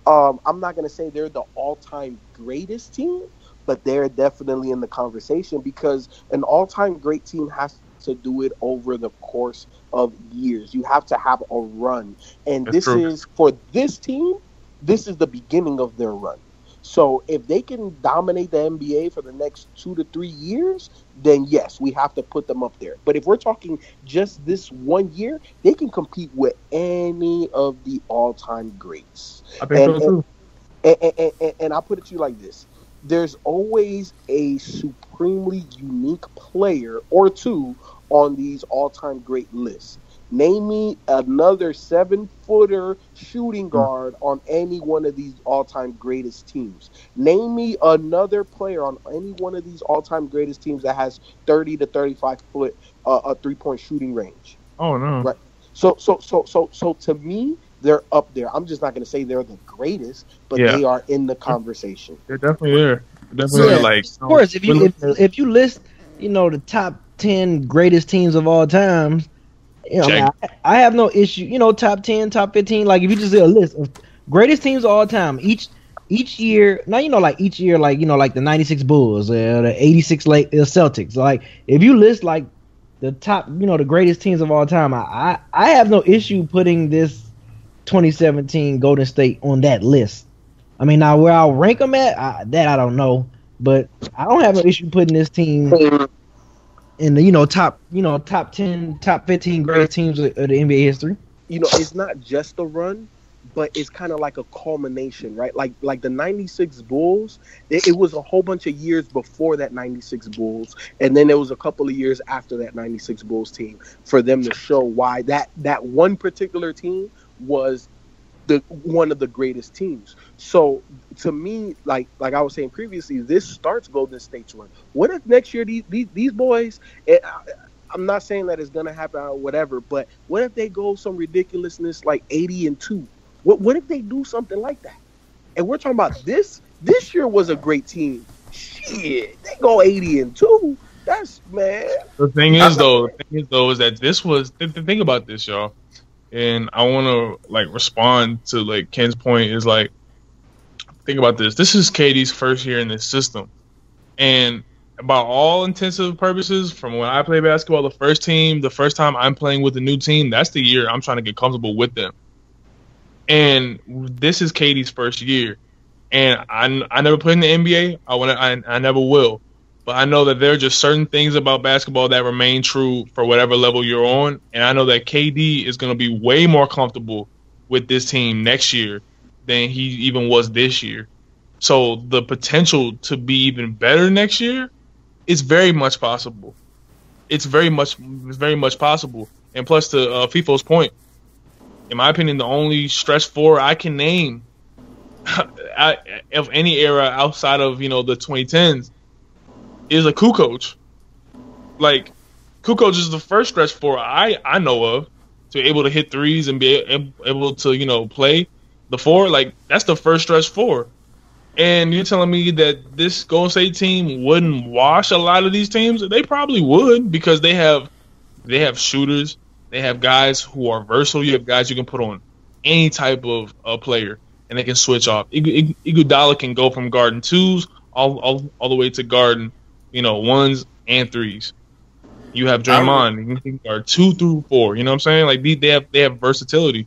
I'm not going to say they're the all-time greatest team, but they're definitely in the conversation because an all-time great team has to do it over the course of years. You have to have a run. And That's true. is, for this team, this is the beginning of their run. So if they can dominate the NBA for the next 2 to 3 years, then yes, we have to put them up there. But if we're talking just this 1 year, they can compete with any of the all-time greats. I think so too. And I'll put it to you like this. There's always a supremely unique player or two on these all-time great lists. Name me another 7-footer shooting guard on any one of these all-time greatest teams. Name me another player on any one of these all-time greatest teams that has 30 to 35 foot a 3-point shooting range. Oh no! Right. So to me, they're up there. I'm just not going to say they're the greatest, but they are in the conversation. They're definitely there. Definitely like. Of course, if you list, the top 10 greatest teams of all time. I have no issue. Top 10, top 15. Like if you just did a list of greatest teams of all time, each year. Now each year, like the '96 Bulls, the '86 Celtics. Like if you list like the top, the greatest teams of all time, I have no issue putting this 2017 Golden State on that list. I mean, now where I'll rank them at, that I don't know, but I don't have an issue putting this team in the top 10, top 15 greatest teams of the NBA history. It's not just a run, but it's kind of like a culmination, right? Like the '96 Bulls, it was a whole bunch of years before that '96 Bulls, and then there was a couple of years after that '96 Bulls team for them to show why that one particular team was one of the greatest teams. So to me, like I was saying previously, this starts Golden State's run. What if next year these boys? I'm not saying that it's gonna happen or whatever, but what if they go some ridiculousness like 80-2? What if they do something like that? And we're talking about this year was a great team. Shit, they go 80-2. That's man. The thing is though, is that this was the thing about this, y'all. And I want to respond to Ken's point is think about this. This is KD's first year in this system, and about all intensive purposes, from when I play basketball, the first time I'm playing with a new team, that's the year I'm trying to get comfortable with them. And this is KD's first year, and I never played in the NBA. I never will. But I know that there are just certain things about basketball that remain true for whatever level you're on. And I know that KD is going to be way more comfortable with this team next year than he even was this year. So the potential to be even better next year is very much possible. It's very much possible. And plus, to FIFO's point, in my opinion, the only stretch four I can name of any era outside of the 2010s is a Kukoc. Kukoc is the first stretch four I know of to be able to hit threes and be able to play the four. That's the first stretch four. And you're telling me that this Golden State team wouldn't wash a lot of these teams? They probably would, because they have shooters, they have guys who are versatile. You have guys you can put on any type of player, and they can switch off. Iguodala can go from guarding twos all the way to guarding ones and threes. You have Draymond, he can guard 2 through 4. You know what I'm saying? They have versatility.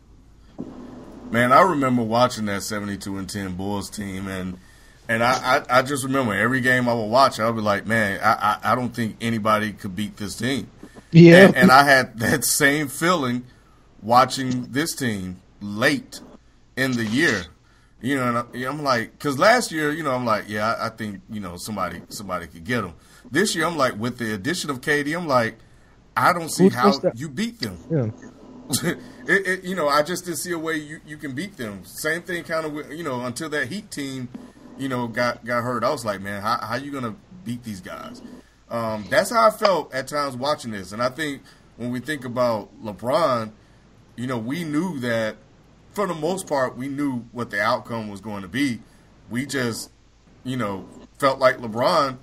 Man, I remember watching that 72-10 Bulls team, and I just remember every game I would watch, I would be like, man, I don't think anybody could beat this team. Yeah, and I had that same feeling watching this team late in the year. And I'm like, because last year, I'm like, yeah, I think, somebody could get them. This year, I'm like, with the addition of KD, I'm like, I don't see how you beat them. Yeah. I just didn't see a way you can beat them. Same thing kind of, until that Heat team, got hurt. I was like, man, how you going to beat these guys? That's how I felt at times watching this. And I think when we think about LeBron, we knew that, for the most part, we knew what the outcome was going to be. We just, felt like LeBron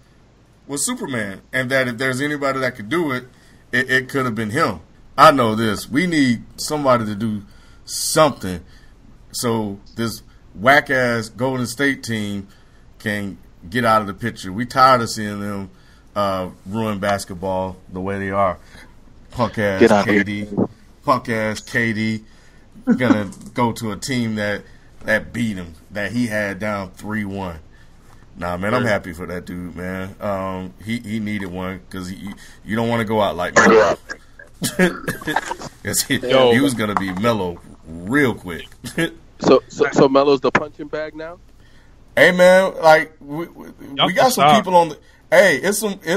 was Superman, and that if there's anybody that could do it, it could have been him. I know this. We need somebody to do something so this whack-ass Golden State team can get out of the picture. We tired of seeing them ruin basketball the way they are. Punk-ass KD. Punk-ass KD gonna go to a team that beat him, that he had down 3-1. Nah, man, I'm happy for that dude, man. He needed one because you don't want to go out like Melo. He was gonna be Melo real quick. So Melo's the punching bag now. Hey, man, like we got some people on the. Hey,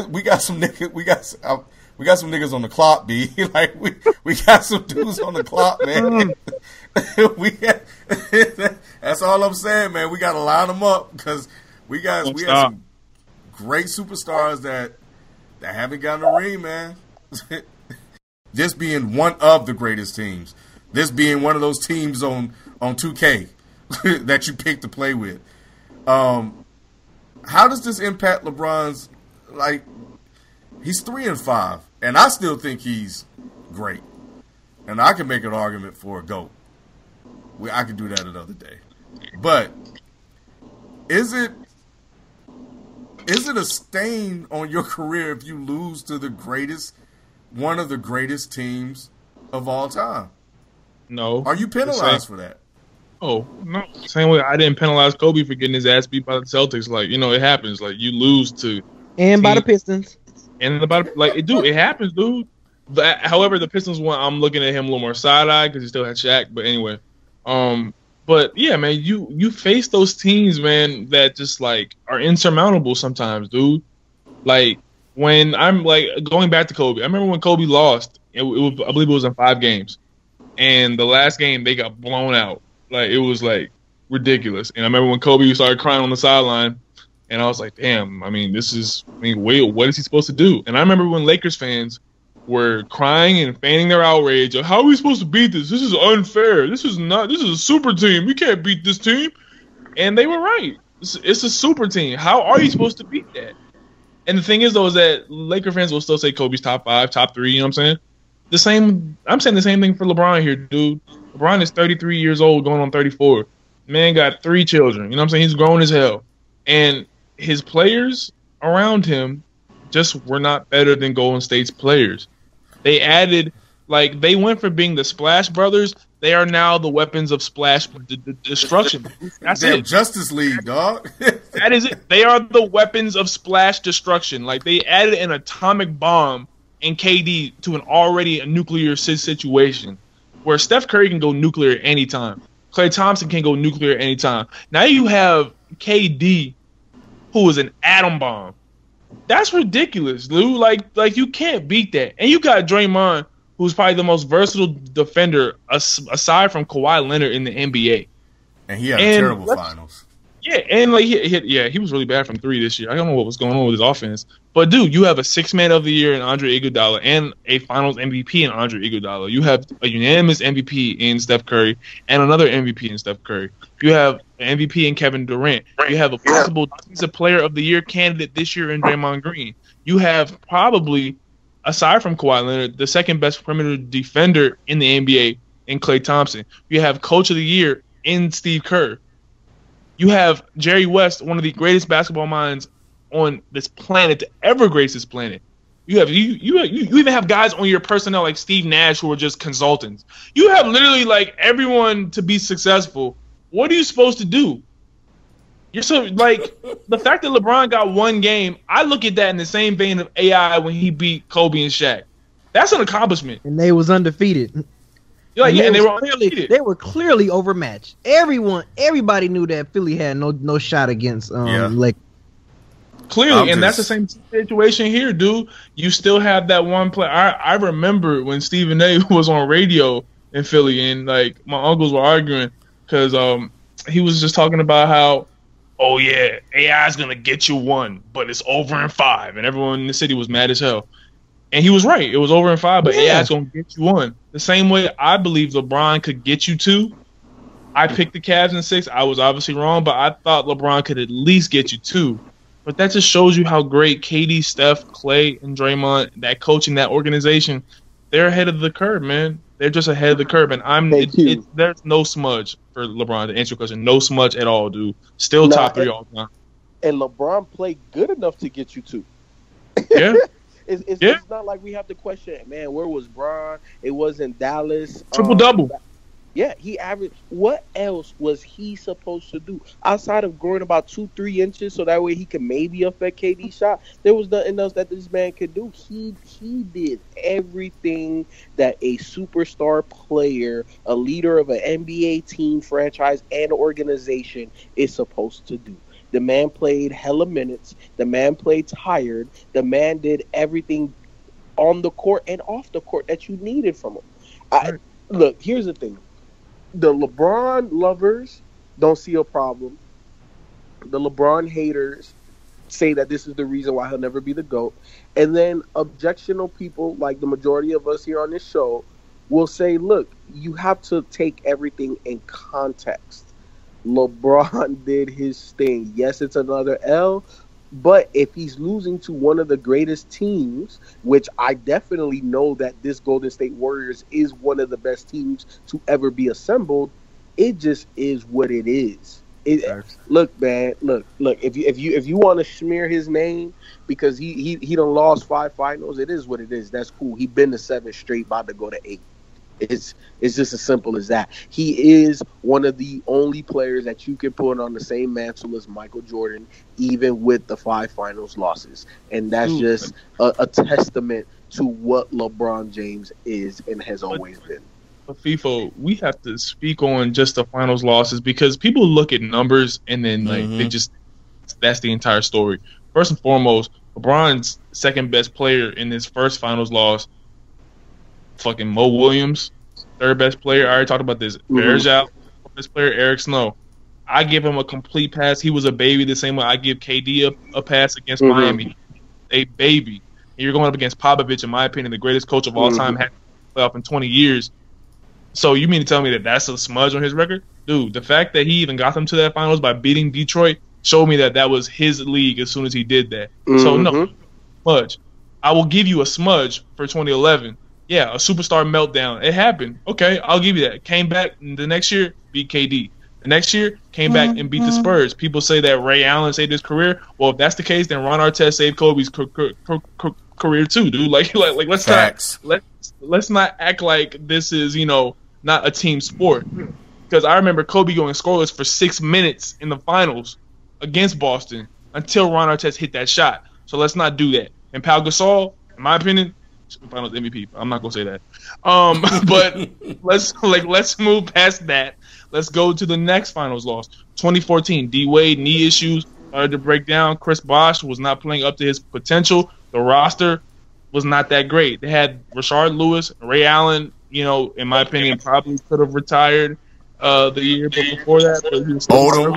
we got some niggas. We got some niggas on the clock, B. Like we got some dudes on the clock, man. That's all I'm saying, man. We got to line them up because we have some great superstars that haven't gotten a ring, man. This being one of the greatest teams. This being one of those teams on 2K that you pick to play with. How does this impact LeBron's, like, he's 3-5, and I still think he's great. And I can make an argument for a GOAT. I can do that another day. But is it a stain on your career if you lose to one of the greatest teams of all time? No. Are you penalized for that? Oh, no. Same way I didn't penalize Kobe for getting his ass beat by the Celtics. Like, it happens. Like, you lose to... And by the Pistons. And it happens, dude. However, the Pistons one, I'm looking at him a little more side-eye because he still had Shaq. But anyway. But, yeah, man, you face those teams, man, that just, like, are insurmountable sometimes, dude. Like, when I'm, like, going back to Kobe. I remember when Kobe lost. I believe it was in 5 games. And the last game, they got blown out. Like, it was, like, ridiculous. And I remember when Kobe started crying on the sideline, and I was like, damn, what is he supposed to do? And I remember when Lakers fans were crying and fanning their outrage of, how are we supposed to beat this? This is unfair. This is a super team. We can't beat this team. And they were right. It's a super team. How are you supposed to beat that? And the thing is, though, is that Laker fans will still say Kobe's top 5, top 3, you know what I'm saying? I'm saying the same thing for LeBron here, dude. LeBron is 33 years old, going on 34. Man got 3 children. You know what I'm saying? He's grown as hell. And his players around him just were not better than Golden State's players. They added, like, they went from being the Splash Brothers. They are now the weapons of splash destruction. That's it. Justice League, dog. That is it. They are the weapons of splash destruction. Like, they added an atomic bomb and KD to an already a nuclear situation where Steph Curry can go nuclear anytime. Klay Thompson can go nuclear anytime. Now you have KD, who is an atom bomb. That's ridiculous, dude. Like you can't beat that. And you got Draymond, who's probably the most versatile defender aside from Kawhi Leonard in the NBA. And he had a terrible finals. Yeah, and like he was really bad from 3 this year. I don't know what was going on with his offense. But dude, you have a 6th man of the year in Andre Iguodala and a Finals MVP in Andre Iguodala. You have a unanimous MVP in Steph Curry and another MVP in Steph Curry. You have an MVP in Kevin Durant. You have a possible Defensive Player of the Year candidate this year in Draymond Green. You have probably, aside from Kawhi Leonard, the 2nd best perimeter defender in the NBA in Klay Thompson. You have Coach of the Year in Steve Kerr. You have Jerry West, one of the greatest basketball minds on this planet to ever grace this planet. You even have guys on your personnel like Steve Nash who are just consultants. You have literally like everyone to be successful. What are you supposed to do? You're so like the fact that LeBron got 1 game. I look at that in the same vein of AI when he beat Kobe and Shaq. That's an accomplishment. And they was undefeated. They were clearly overmatched. Everybody knew that Philly had no shot against Lakers. Clearly, and that's the same situation here, dude. You still have that one play. I remember when Stephen A. was on radio in Philly, and like my uncles were arguing because he was just talking about how, oh yeah, AI is gonna get you 1, but it's over in 5, and everyone in the city was mad as hell. And he was right. It was over in 5, but AI is going to get you 1. The same way I believe LeBron could get you 2. I picked the Cavs in 6. I was obviously wrong, but I thought LeBron could at least get you 2. But that just shows you how great KD, Steph, Clay, and Draymond, that coaching, that organization, they're ahead of the curve, man. They're just ahead of the curve, and there's no smudge for LeBron to answer your question. No smudge at all, dude. Still top 3 all time. And LeBron played good enough to get you 2. Yeah. It's not like we have to question, man, where was Bron? It wasn't Dallas. Triple-double. Yeah, he averaged. What else was he supposed to do outside of growing about 2-3 inches so that way he could maybe affect KD's shot? There was nothing else that this man could do. He did everything that a superstar player, a leader of an NBA team, franchise, and organization is supposed to do. The man played hella minutes. The man played tired. The man did everything on the court and off the court that you needed from him. Look, here's the thing. The LeBron lovers don't see a problem. The LeBron haters say that this is the reason why he'll never be the GOAT. And then objectionable people, like the majority of us here on this show, will say, look, you have to take everything in context. LeBron did his thing. Yes, it's another L, but if he's losing to one of the greatest teams, which I definitely know that this Golden State Warriors is one of the best teams to ever be assembled, it just is what it is. Look, man, look. If you want to smear his name because he done lost 5 finals, it is what it is. That's cool. He been to 7 straight, about to go to 8. It's just as simple as that. He is one of the only players that you can put on the same mantle as Michael Jordan, even with the 5 finals losses. And that's just a testament to what LeBron James is and has always been. But FIFO, we have to speak on just the finals losses because people look at numbers and then that's the entire story. First and foremost, LeBron's second best player in his first finals loss, fucking Mo Williams, third best player. I already talked about this. Bergeau, best player, Eric Snow. I give him a complete pass. He was a baby the same way I give KD a pass against Miami. A baby. And you're going up against Popovich, in my opinion, the greatest coach of all time, had playoff in 20 years. So you mean to tell me that that's a smudge on his record? Dude, the fact that he even got them to that finals by beating Detroit showed me that was his league as soon as he did that. So no, smudge. I will give you a smudge for 2011. Yeah, a superstar meltdown. It happened. Okay, I'll give you that. Came back the next year, beat KD. The next year, came back and beat the Spurs. People say that Ray Allen saved his career. Well, if that's the case, then Ron Artest saved Kobe's career too, dude. Like let's not act like this is not a team sport. Because I remember Kobe going scoreless for 6 minutes in the finals against Boston until Ron Artest hit that shot. So let's not do that. And Pau Gasol, in my opinion, Finals MVP. I'm not gonna say that. But let's move past that. Let's go to the next Finals loss. 2014, D Wade knee issues started to break down. Chris Bosh was not playing up to his potential. The roster was not that great. They had Rashard Lewis, Ray Allen. In my opinion, probably could have retired the year before that. But he was older,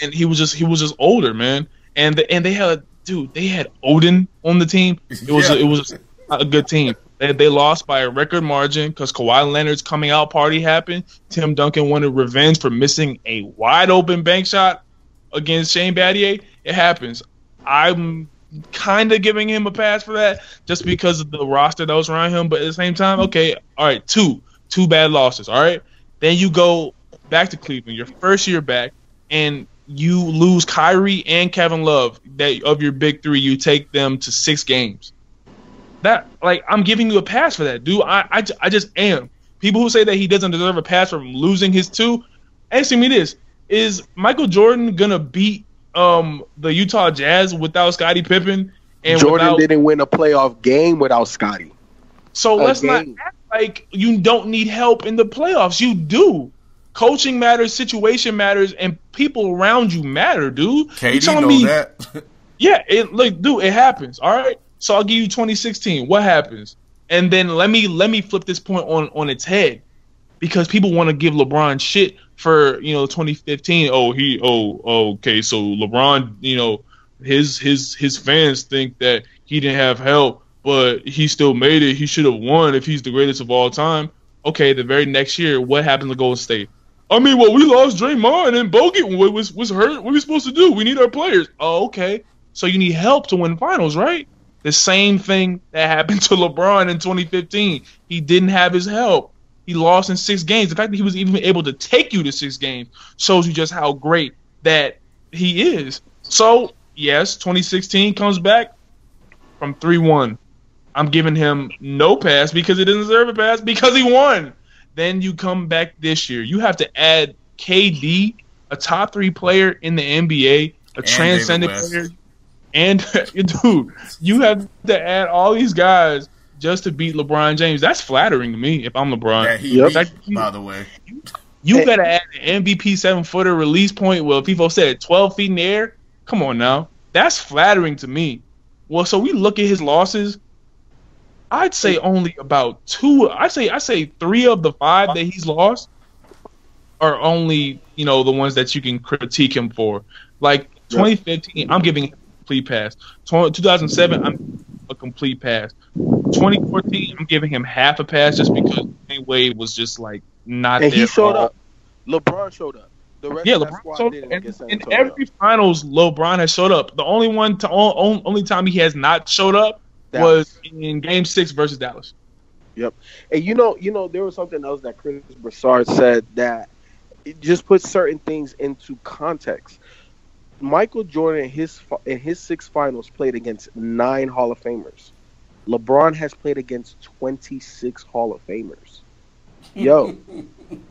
and he was just older, man. And they had. Dude, they had Odin on the team. It was a good team. They lost by a record margin because Kawhi Leonard's coming out party happened. Tim Duncan wanted revenge for missing a wide open bank shot against Shane Battier. It happens. I'm kind of giving him a pass for that just because of the roster that was around him. But at the same time, okay, all right, two bad losses. All right, then you go back to Cleveland, your first year back, and you lose Kyrie and Kevin Love. That of your big three, you take them to 6 games. That I'm giving you a pass for that, dude. I just am. People who say that he doesn't deserve a pass from losing his 2, answer me this: is Michael Jordan gonna beat the Utah Jazz without Scottie Pippen? And Jordan didn't win a playoff game without Scottie. So let's not act like you don't need help in the playoffs. You do. Coaching matters, situation matters, and people around you matter, dude. KD knows that. Yeah, dude, it happens. All right, so I'll give you 2016. What happens? And then let me flip this point on its head, because people want to give LeBron shit for 2015. Okay, so LeBron, his fans think that he didn't have help, but he still made it. He should have won if he's the greatest of all time. Okay, the very next year, what happened to Golden State? I mean, well, we lost Draymond and Bogut was hurt. What are we supposed to do? We need our players. Oh, okay. So you need help to win finals, right? The same thing that happened to LeBron in 2015. He didn't have his help. He lost in 6 games. The fact that he was even able to take you to 6 games shows you just how great that he is. So, yes, 2016 comes back from 3-1. I'm giving him no pass because he didn't deserve a pass because he won. Then you come back this year. You have to add KD, a top 3 player in the NBA, a transcendent player. And, dude, you have to add all these guys just to beat LeBron James. That's flattering to me if I'm LeBron. Yeah, he beat, by the way. You got to add an MVP 7-footer release point. Well, people said 12 feet in the air. Come on now. That's flattering to me. Well, so we look at his losses. I'd say only about 2. I say 3 of the 5 that he's lost are only, the ones that you can critique him for. Like 2015, I'm giving him a complete pass. 2007, I'm a complete pass. 2014, I'm giving him half a pass just because Dwayne Wade was just like not and there. He showed up. LeBron showed up. The rest of that LeBron squad showed up. In every every finals, LeBron has showed up. The only time he has not showed up was in Game 6 versus Dallas. Yep. And there was something else that Chris Broussard said that it just puts certain things into context. Michael Jordan in his 6 finals played against 9 Hall of Famers. LeBron has played against 26 Hall of Famers. Yo,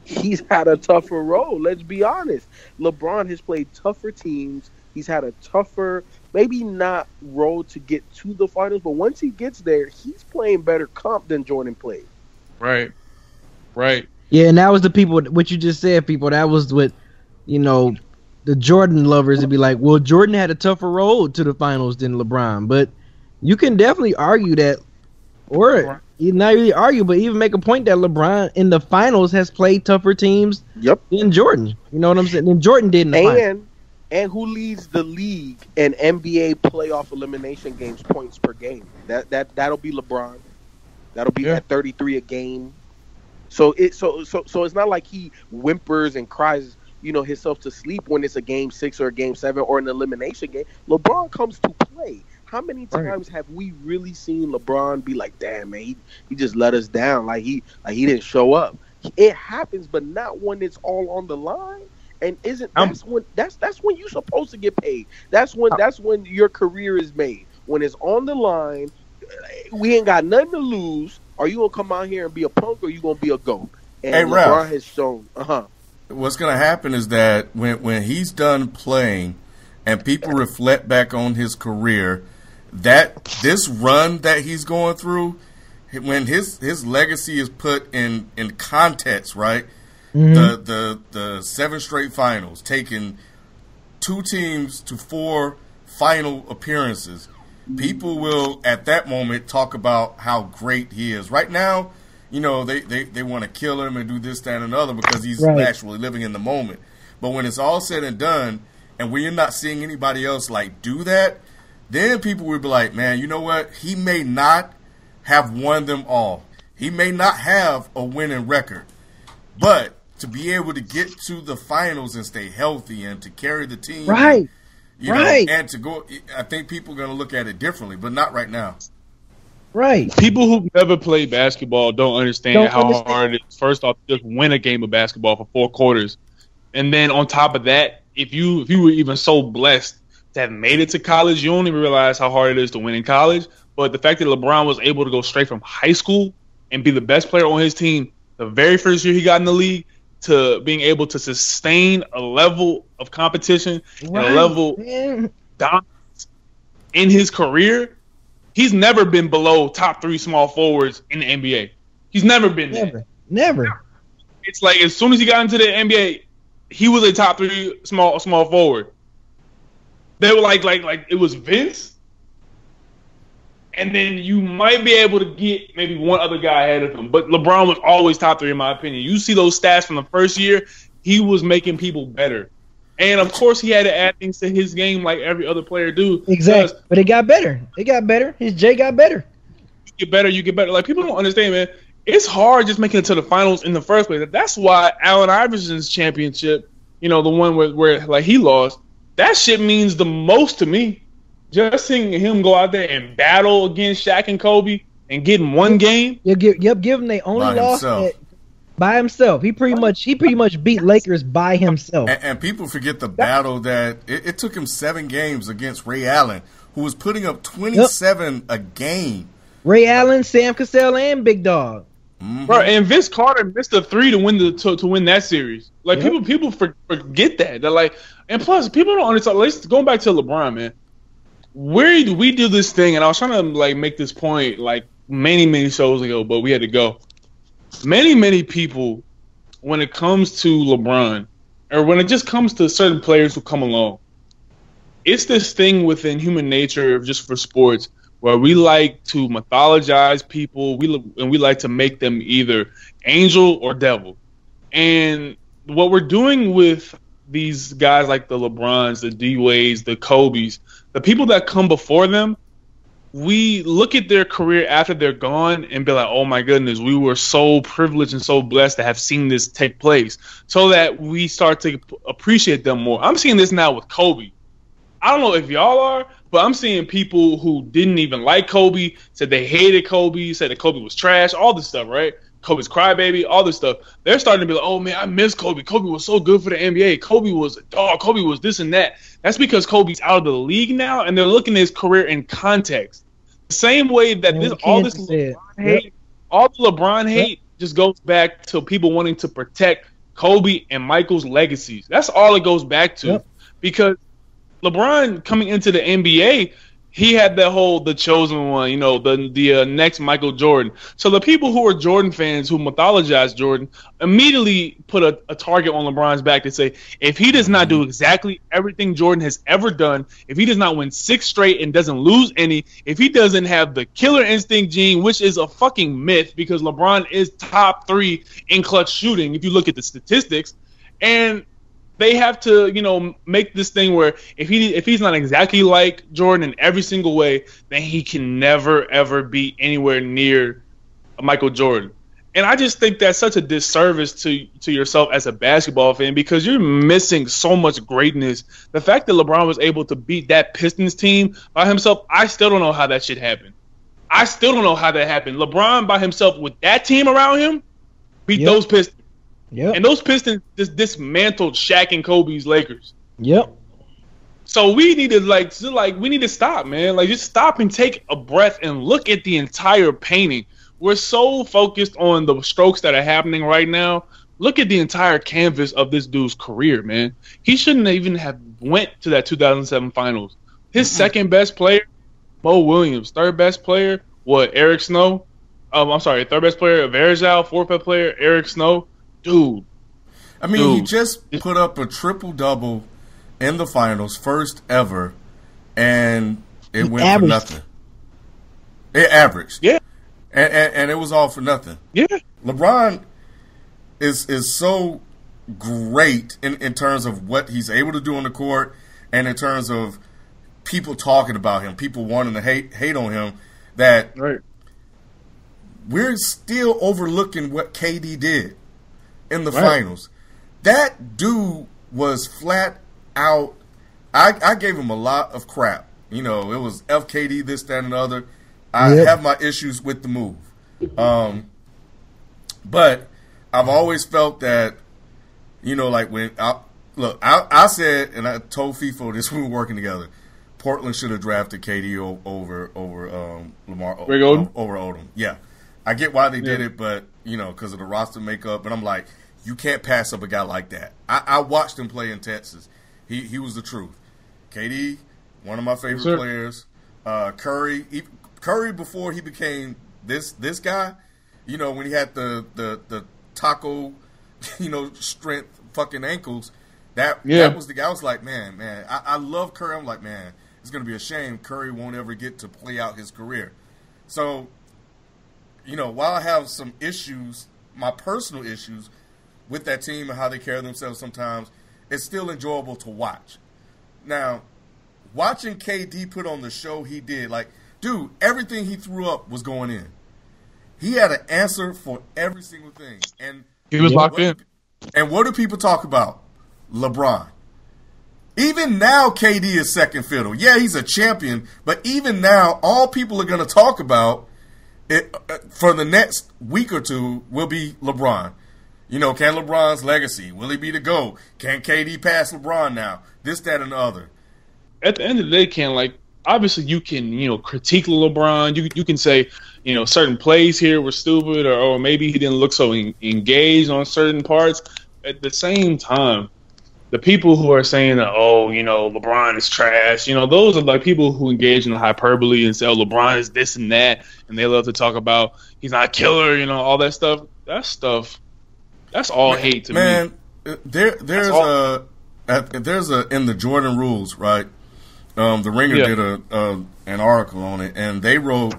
he's had a tougher road. Let's be honest. LeBron has played tougher teams. He's had a tougher, maybe not road to get to the finals, but once he gets there, he's playing better comp than Jordan played. Right. Yeah, and that was the people, what you just said, people, that was what, the Jordan lovers would be like, well, Jordan had a tougher road to the finals than LeBron. But you can definitely argue that, or not really argue, but even make a point that LeBron in the finals has played tougher teams than Jordan. You know what I'm saying? Than Jordan did in the finals. And who leads the league in NBA playoff elimination games points per game? That'll be LeBron. That'll be at 33 a game. So it's not like he whimpers and cries, himself to sleep when it's a game 6 or a game 7 or an elimination game. LeBron comes to play. How many times have we really seen LeBron be like, "Damn, man, he just let us down. Like he didn't show up." It happens, but not when it's all on the line. And that's when you're supposed to get paid. That's when your career is made. When it's on the line, we ain't got nothing to lose. Are you gonna come out here and be a punk, or you gonna be a GOAT? And hey, LeBron Ralph, has shown. What's gonna happen is that when he's done playing, and people reflect back on his career, that this run that he's going through, when his legacy is put in context, right? Mm-hmm. The 7 straight finals, taking 2 teams to 4 final appearances. People will at that moment talk about how great he is. Right now, they want to kill him and do this, that, and another because he's actually living in the moment. But when it's all said and done, and we're not seeing anybody else do that, then people will be like, man, you know what? He may not have won them all. He may not have a winning record. But to be able to get to the finals and stay healthy and to carry the team, and to go, I think people are going to look at it differently, but not right now. Right. People who never played basketball don't understand how hard it is. First off, just win a game of basketball for 4 quarters. And then on top of that, if you were even so blessed to have made it to college, you don't even realize how hard it is to win in college. But the fact that LeBron was able to go straight from high school and be the best player on his team the very first year he got in the league to being able to sustain a level of competition and a level of dominance in his career, he's never been below top 3 small forwards in the NBA. He's never been there. Never. It's like as soon as he got into the NBA, he was a top 3 small forward. They were like it was Vince, and then you might be able to get maybe one other guy ahead of him. But LeBron was always top 3 in my opinion. You see those stats from the first year, he was making people better. And, of course, he had to add things to his game like every other player do. Exactly. But it got better. His J got better. You get better. Like, people don't understand, man. it's hard just making it to the finals in the first place. That's why Allen Iverson's championship, the one where like he lost, that shit means the most to me. Just seeing him go out there and battle against Shaq and Kobe and getting one game. Give him they only lost by himself. He pretty much beat Lakers by himself. And people forget the battle that it took him 7 games against Ray Allen, who was putting up 27 a game. Ray Allen, Sam Cassell, and Big Dog. Mm-hmm. Bro, and Vince Carter missed a 3 to win that series. Like people forget that. They're like, and plus people don't understand. Let's going back to LeBron, man. Where do we do this thing? And I was trying to like make this point like many shows ago, but we had to go. Many people, when it comes to LeBron, or when it just comes to certain players who come along, it's this thing within human nature of just for sports where we like to mythologize people, we like to make them either angel or devil. And what we're doing with these guys like the LeBrons, the D-Wades, the Kobes, the people that come before them, we look at their career after they're gone and be like, oh my goodness, we were so privileged and so blessed to have seen this take place, so that we start to appreciate them more. I'm seeing this now with Kobe. I don't know if y'all are, but I'm seeing people who didn't even like Kobe, said they hated Kobe, said that Kobe was trash, all this stuff, right? Kobe's crybaby, all this stuff. They're starting to be like, oh man, I miss Kobe. Kobe was so good for the NBA. Kobe was a dog. Kobe was this and that. That's because Kobe's out of the league now, and they're looking at his career in context. The same way that all the LeBron hate just goes back to people wanting to protect Kobe and Michael's legacies. That's all it goes back to. Because LeBron coming into the NBA, he had that whole the chosen one, the next Michael Jordan. So the people who are Jordan fans who mythologize Jordan immediately put a target on LeBron's back to say, if he does not do exactly everything Jordan has ever done, if he does not win 6 straight and doesn't lose any, if he doesn't have the killer instinct gene, which is a fucking myth because LeBron is top 3 in clutch shooting if you look at the statistics, and they have to, make this thing where if he's not exactly like Jordan in every single way, then he can never ever be anywhere near Michael Jordan. And I just think that's such a disservice to yourself as a basketball fan because you're missing so much greatness. The fact that LeBron was able to beat that Pistons team by himself, I still don't know how that shit happened. I still don't know how that happened. LeBron by himself with that team around him beat those Pistons. Yep. And those Pistons just dismantled Shaq and Kobe's Lakers. Yep. So we need to we need to stop, man. Like just stop and take a breath and look at the entire painting. We're so focused on the strokes that are happening right now. Look at the entire canvas of this dude's career, man. He shouldn't even have went to that 2007 finals. His second best player, Mo Williams. Third best player, Eric Snow. Third best player, Varejao. Fourth best player, Eric Snow. Dude. I mean, he just put up a triple-double in the finals, first ever, and it went for nothing. It averaged. Yeah. And it was all for nothing. Yeah. LeBron is so great in terms of what he's able to do on the court and in terms of people talking about him, people wanting to hate on him, that we're still overlooking what KD did in the finals. That dude was flat out. I gave him a lot of crap. It was FKD, this, that, and the other. I have my issues with the move. But I've always felt that, when I said, and I told FIFO this when we were working together, Portland should have drafted KD over Lamar over Odom. Yeah. I get why they did it, but, because of the roster makeup. But I'm like, you can't pass up a guy like that. I watched him play in Texas. He was the truth. KD, one of my favorite players. Curry before he became this guy, when he had the taco, strength fucking ankles, that was the guy. I was like, man, I love Curry. I'm like, man, it's going to be a shame Curry won't ever get to play out his career. So, while I have some issues, my personal issues with that team and how they carry themselves sometimes, it's still enjoyable to watch. Now, watching KD put on the show he did, like, dude, everything he threw up was going in. He had an answer for every single thing. And he was locked in. And what do people talk about? LeBron. Even now, KD is second fiddle. Yeah, he's a champion, but even now, all people are going to talk about it for the next week or two will be LeBron. You know, can LeBron's legacy, will he be the GOAT? Can KD pass LeBron now? This, that, and the other. At the end of the day, Ken, like, obviously you can, critique LeBron. You can say, certain plays here were stupid, or maybe he didn't look so engaged on certain parts. At the same time, the people who are saying that, LeBron is trash, those are like people who engage in hyperbole and say, LeBron is this and that, and they love to talk about he's not a killer, all that stuff. That's all hate to me. Man, there's a in the Jordan rules, right? The Ringer did an article on it, and they wrote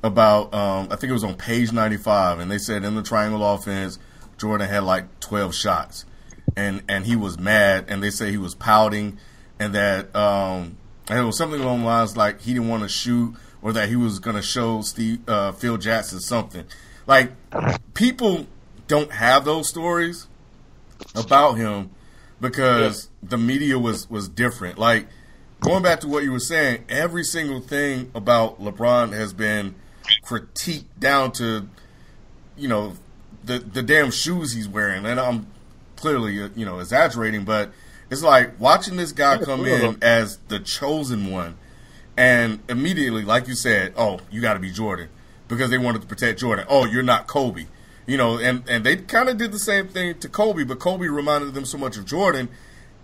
about I think it was on page 95, and they said in the triangle offense, Jordan had like 12 shots, and he was mad, and they say he was pouting, and that and it was something along the lines like he didn't want to shoot, or that he was going to show Phil Jackson something. Like, people don't have those stories about him because the media was different. Like, going back to what you were saying, every single thing about LeBron has been critiqued down to, the damn shoes he's wearing. And I'm clearly, exaggerating, but it's like watching this guy come in as the chosen one, and immediately, like you said, oh, you got to be Jordan, because they wanted to protect Jordan. Oh, you're not Kobe. And they kind of did the same thing to Kobe, but Kobe reminded them so much of Jordan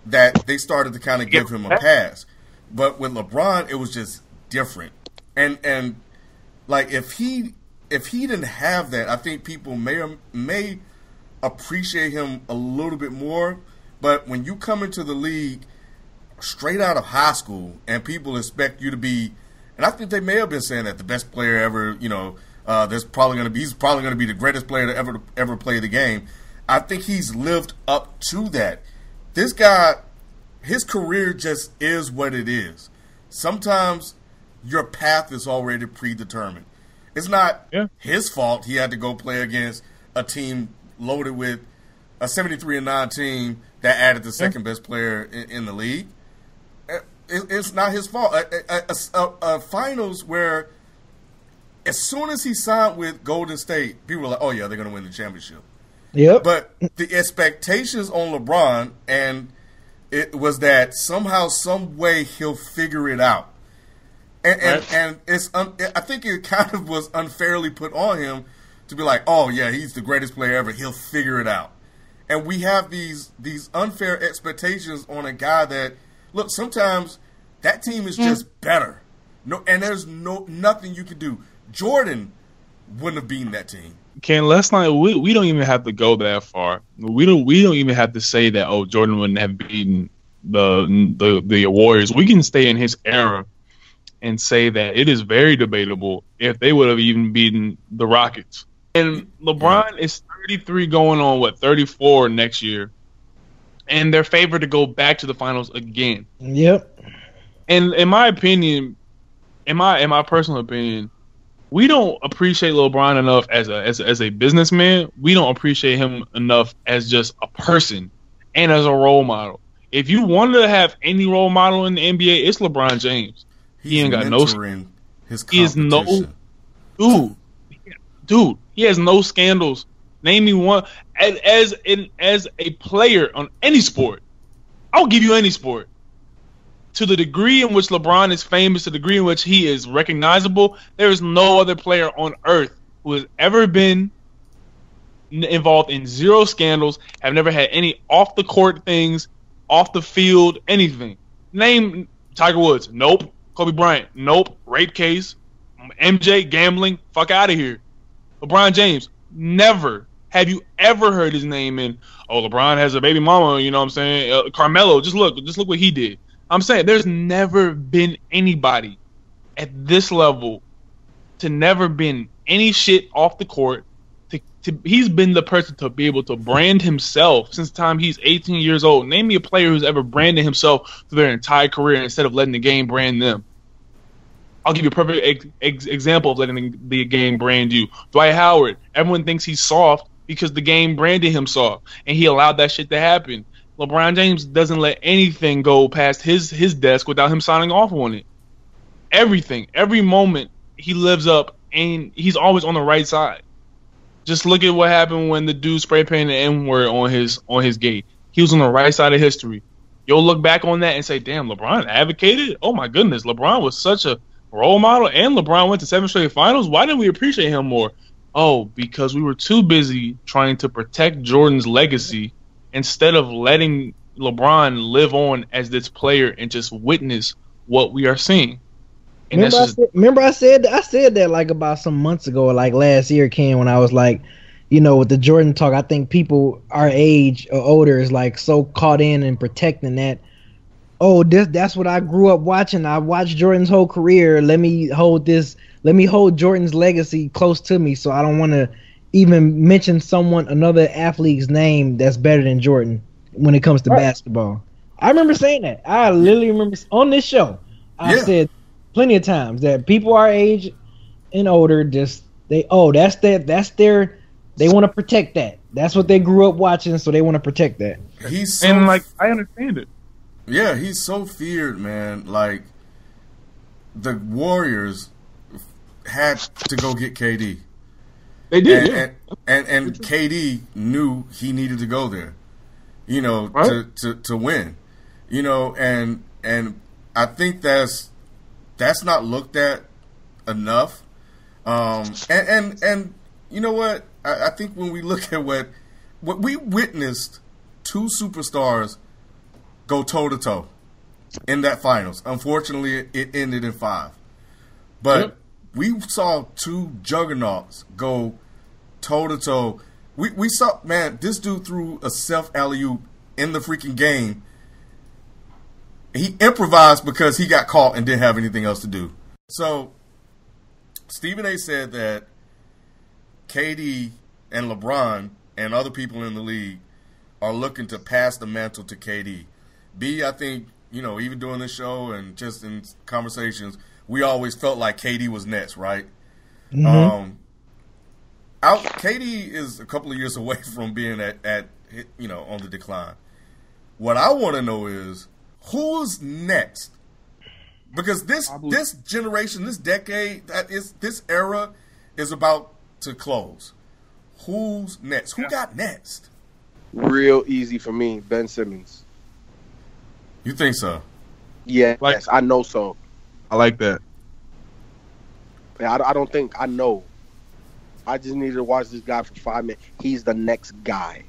that they started to kind of give him a pass. But with LeBron, it was just different. And like, if he didn't have that, I think people may appreciate him a little bit more. But when you come into the league straight out of high school and people expect you to be, and I think they may have been saying that the best player ever, he's probably going to be the greatest player to ever play the game. I think he's lived up to that. This guy, his career just is what it is. Sometimes your path is already predetermined. It's not his fault he had to go play against a team loaded with a 73-9 team that added the second best player in the league. It's not his fault. A finals where as soon as he signed with Golden State, people were like, oh, yeah, they're going to win the championship. Yep. But the expectations on LeBron, and it was that somehow, some way, he'll figure it out. And it's I think it kind of was unfairly put on him to be like, oh, yeah, he's the greatest player ever. He'll figure it out. And we have these unfair expectations on a guy that, look, sometimes that team is just better. And there's nothing you can do. Jordan wouldn't have beaten that team. Ken, let's not. We don't even have to go that far. We don't even have to say that. Oh, Jordan wouldn't have beaten the Warriors. We can stay in his era and say that it is very debatable if they would have even beaten the Rockets. And LeBron is 33, going on 34 next year, and they're favored to go back to the finals again. Yep. And in my opinion, in my personal opinion, we don't appreciate LeBron enough as a businessman. We don't appreciate him enough as just a person and as a role model. If you wanted to have any role model in the NBA, it's LeBron James. He ain't got no. He is no dude. He has no scandals. Name me one as a player on any sport. I'll give you any sport. To the degree in which LeBron is famous, to the degree in which he is recognizable, there is no other player on earth who has ever been involved in zero scandals, have never had any off the court things, off the field, anything. Name Tiger Woods. Nope. Kobe Bryant. Nope. Rape case. MJ gambling. Fuck out of here. LeBron James. Never. Have you ever heard his name in, oh, LeBron has a baby mama, you know what I'm saying? Carmelo, just look what he did. I'm saying there's never been anybody at this level to never been any shit off the court. He's been the person to be able to brand himself since the time he's 18 years old. Name me a player who's ever branded himself through their entire career instead of letting the game brand them. I'll give you a perfect example of letting the game brand you. Dwight Howard. Everyone thinks he's soft because the game branded him soft, and he allowed that shit to happen. LeBron James doesn't let anything go past his desk without him signing off on it. Everything, every moment, he lives up, and he's always on the right side. Just look at what happened when the dude spray painted the N-word on his gate. He was on the right side of history. You'll look back on that and say, damn, LeBron advocated? Oh, my goodness. LeBron was such a role model, and LeBron went to 7 straight finals. Why didn't we appreciate him more? Oh, because we were too busy trying to protect Jordan's legacy instead of letting LeBron live on as this player and just witness what we are seeing. And remember I said that like about some months ago, like last year, Ken, when I was like, with the Jordan talk, I think people our age or older is like so caught in protecting that. Oh, that's what I grew up watching. I watched Jordan's whole career. Let me hold Jordan's legacy close to me, so I don't want to even mention another athlete's name that's better than Jordan when it comes to basketball. I remember saying that. I literally remember on this show. I said plenty of times that people our age and older they want to protect that. That's what they grew up watching, so they want to protect that. I understand it. Yeah, he's so feared, man. Like, the Warriors had to go get KD. They did, and KD knew he needed to go there, right? to win, and I think that's not looked at enough. And you know what? I think when we look at what we witnessed, 2 superstars go toe-to-toe in that finals. Unfortunately, it ended in 5. But we saw 2 juggernauts go toe-to-toe. We saw, man, this dude threw a self-alley-oop in the freaking game. He improvised because he got caught and didn't have anything else to do. So, Stephen A. said that KD and LeBron and other people in the league are looking to pass the mantle to KD. B, I think, even doing this show and just in conversations, we always felt like KD was next, right? Mm-hmm. KD is a couple of years away from being at on the decline. What I want to know is who's next, because this generation, this decade, this era is about to close. Who's next? Who got next? Real easy for me, Ben Simmons. You think so? Yeah, yes, I know so. I like that. Yeah, I don't think I know. I just needed to watch this guy for 5 minutes. He's the next guy.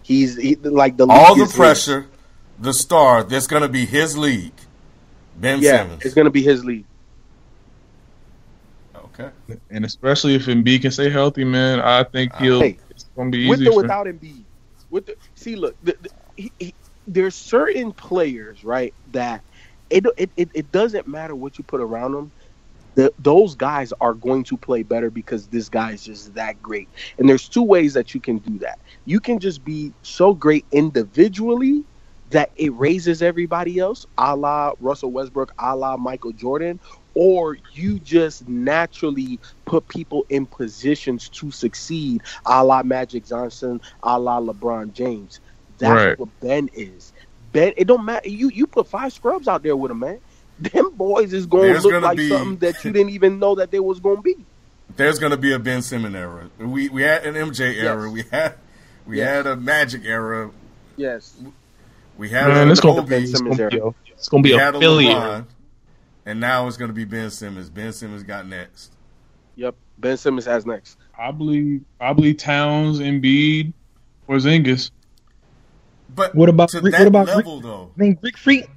He's like the all the pressure, the star. That's going to be his league. Ben Simmons. It's going to be his league. Okay, and especially if Embiid can stay healthy, man, I think it's going to be easy. With or without Embiid. Look, there's certain players, right, that it doesn't matter what you put around them. Those guys are going to play better because this guy is just that great. And there's 2 ways that you can do that. You can just be so great individually that it raises everybody else, a la Russell Westbrook, a la Michael Jordan, or you just naturally put people in positions to succeed, a la Magic Johnson, a la LeBron James. That's what Ben is. Ben, it don't matter. You put 5 scrubs out there with him, man. Them boys is going to look like something that you didn't even know that they was going to be. There's going to be a Ben Simmons era. We had an MJ era. We had a Magic era. Yes. We had a Kobe. It's going to be a Philly era. And now it's going to be Ben Simmons. Ben Simmons got next. Yep. Ben Simmons has next. Probably Towns, Embiid, or Porzingis. But what about level, though? I mean, Rick Freak.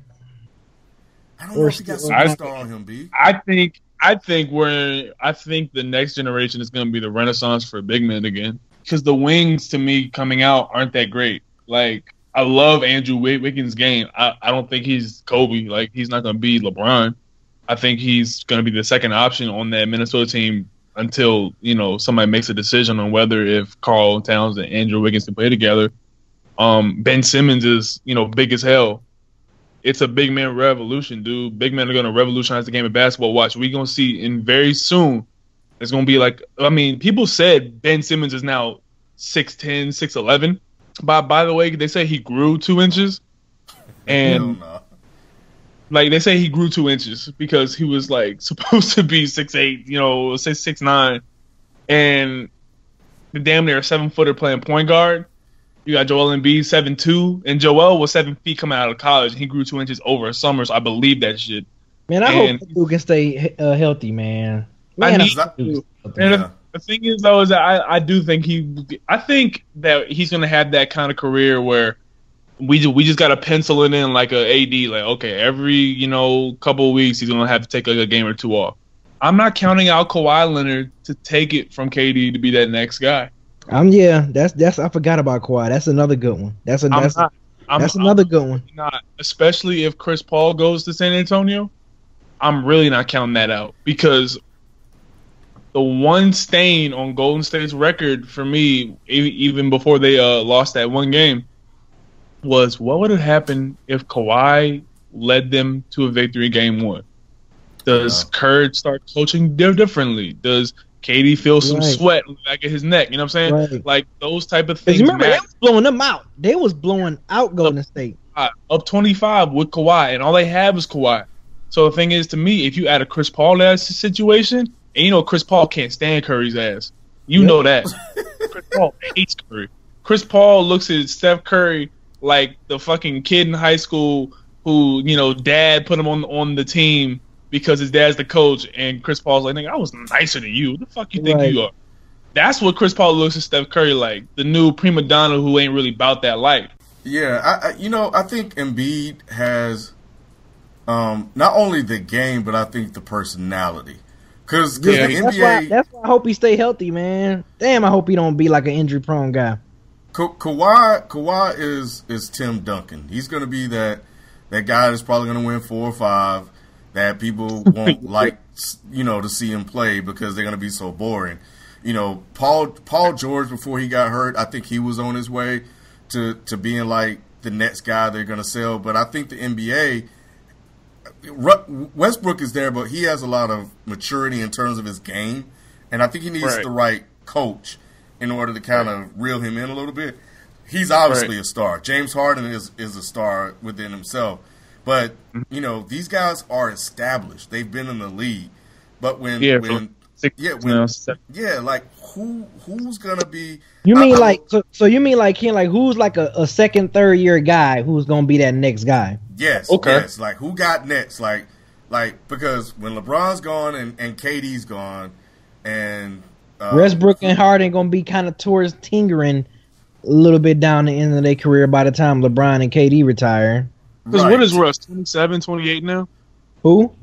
I don't know if he got superstar on him, B. I think the next generation is going to be the renaissance for big men again, because the wings to me coming out aren't that great. Like, I love Andrew Wiggins' game. I don't think he's Kobe. Like, he's not going to be LeBron. I think he's going to be the second option on that Minnesota team until somebody makes a decision on whether if Karl Towns and Andrew Wiggins can play together. Ben Simmons is big as hell. it's a big man revolution, dude. Big men are going to revolutionize the game of basketball. Watch, we're going to see in very soon. It's going to be like, I mean, people said Ben Simmons is now 6'10", 6'11". By the way, they say he grew 2 inches. And like they say he grew 2 inches because he was like supposed to be 6'8", you know, 6'9", and the damn near 7-footer playing point guard. You got Joel Embiid 7'2", and Joel was 7 feet coming out of college, and he grew 2 inches over a summer. So I believe that shit. Man, I hope Dude can stay healthy, man. The thing is, though, is that I do think I think that he's gonna have that kind of career where we just gotta pencil it in like a AD, like okay, every couple of weeks he's gonna have to take like a game or 2 off. I'm not counting out Kawhi Leonard to take it from KD to be that next guy. That's I forgot about Kawhi. That's another good one. That's another good one. Not, especially if Chris Paul goes to San Antonio. I'm really not counting that out because the one stain on Golden State's record for me, even before they lost that one game, was what would have happened if Kawhi led them to a victory game 1? Does Curry start coaching differently? Does KD feel some sweat on the back of his neck? You know what I'm saying? Right. Like those type of things. Remember, they was blowing them out. They was blowing out Golden State. Up 25 with Kawhi, and all they have is Kawhi. So the thing is, to me, if you add a Chris Paul to that situation, and Chris Paul can't stand Curry's ass. You know that. Chris Paul hates Curry. Chris Paul looks at Steph Curry like the fucking kid in high school who, dad put him on the team because his dad's the coach, and Chris Paul's like, nigga, I was nicer than you. What the fuck you think you are? That's what Chris Paul looks at Steph Curry like, the new prima donna who ain't really about that life. Yeah, I think Embiid has not only the game, but I think the personality. Because the NBA... That's why I hope he stay healthy, man. Damn, I hope he don't be like an injury-prone guy. Kawhi is Tim Duncan. He's going to be that guy that's probably going to win 4 or 5 that people won't like, to see him play because they're going to be so boring. Paul George, before he got hurt, I think he was on his way to being like the next guy they're going to sell. But I think the NBA... Westbrook is there, but he has a lot of maturity in terms of his game, and I think he needs the right coach in order to kind of reel him in a little bit. He's obviously a star. James Harden is a star within himself, but these guys are established. They've been in the league, but who's gonna be? You mean so you mean like Ken, like who's like a second, third year guy who's gonna be that next guy? Yes. Okay. Yes. Like who got next? Like because when LeBron's gone and KD's gone, and Westbrook and Harden gonna be kind of towards tinkering a little bit down the end of their career by the time LeBron and KD retire. Because what is Russ? 27, 28 now? Who?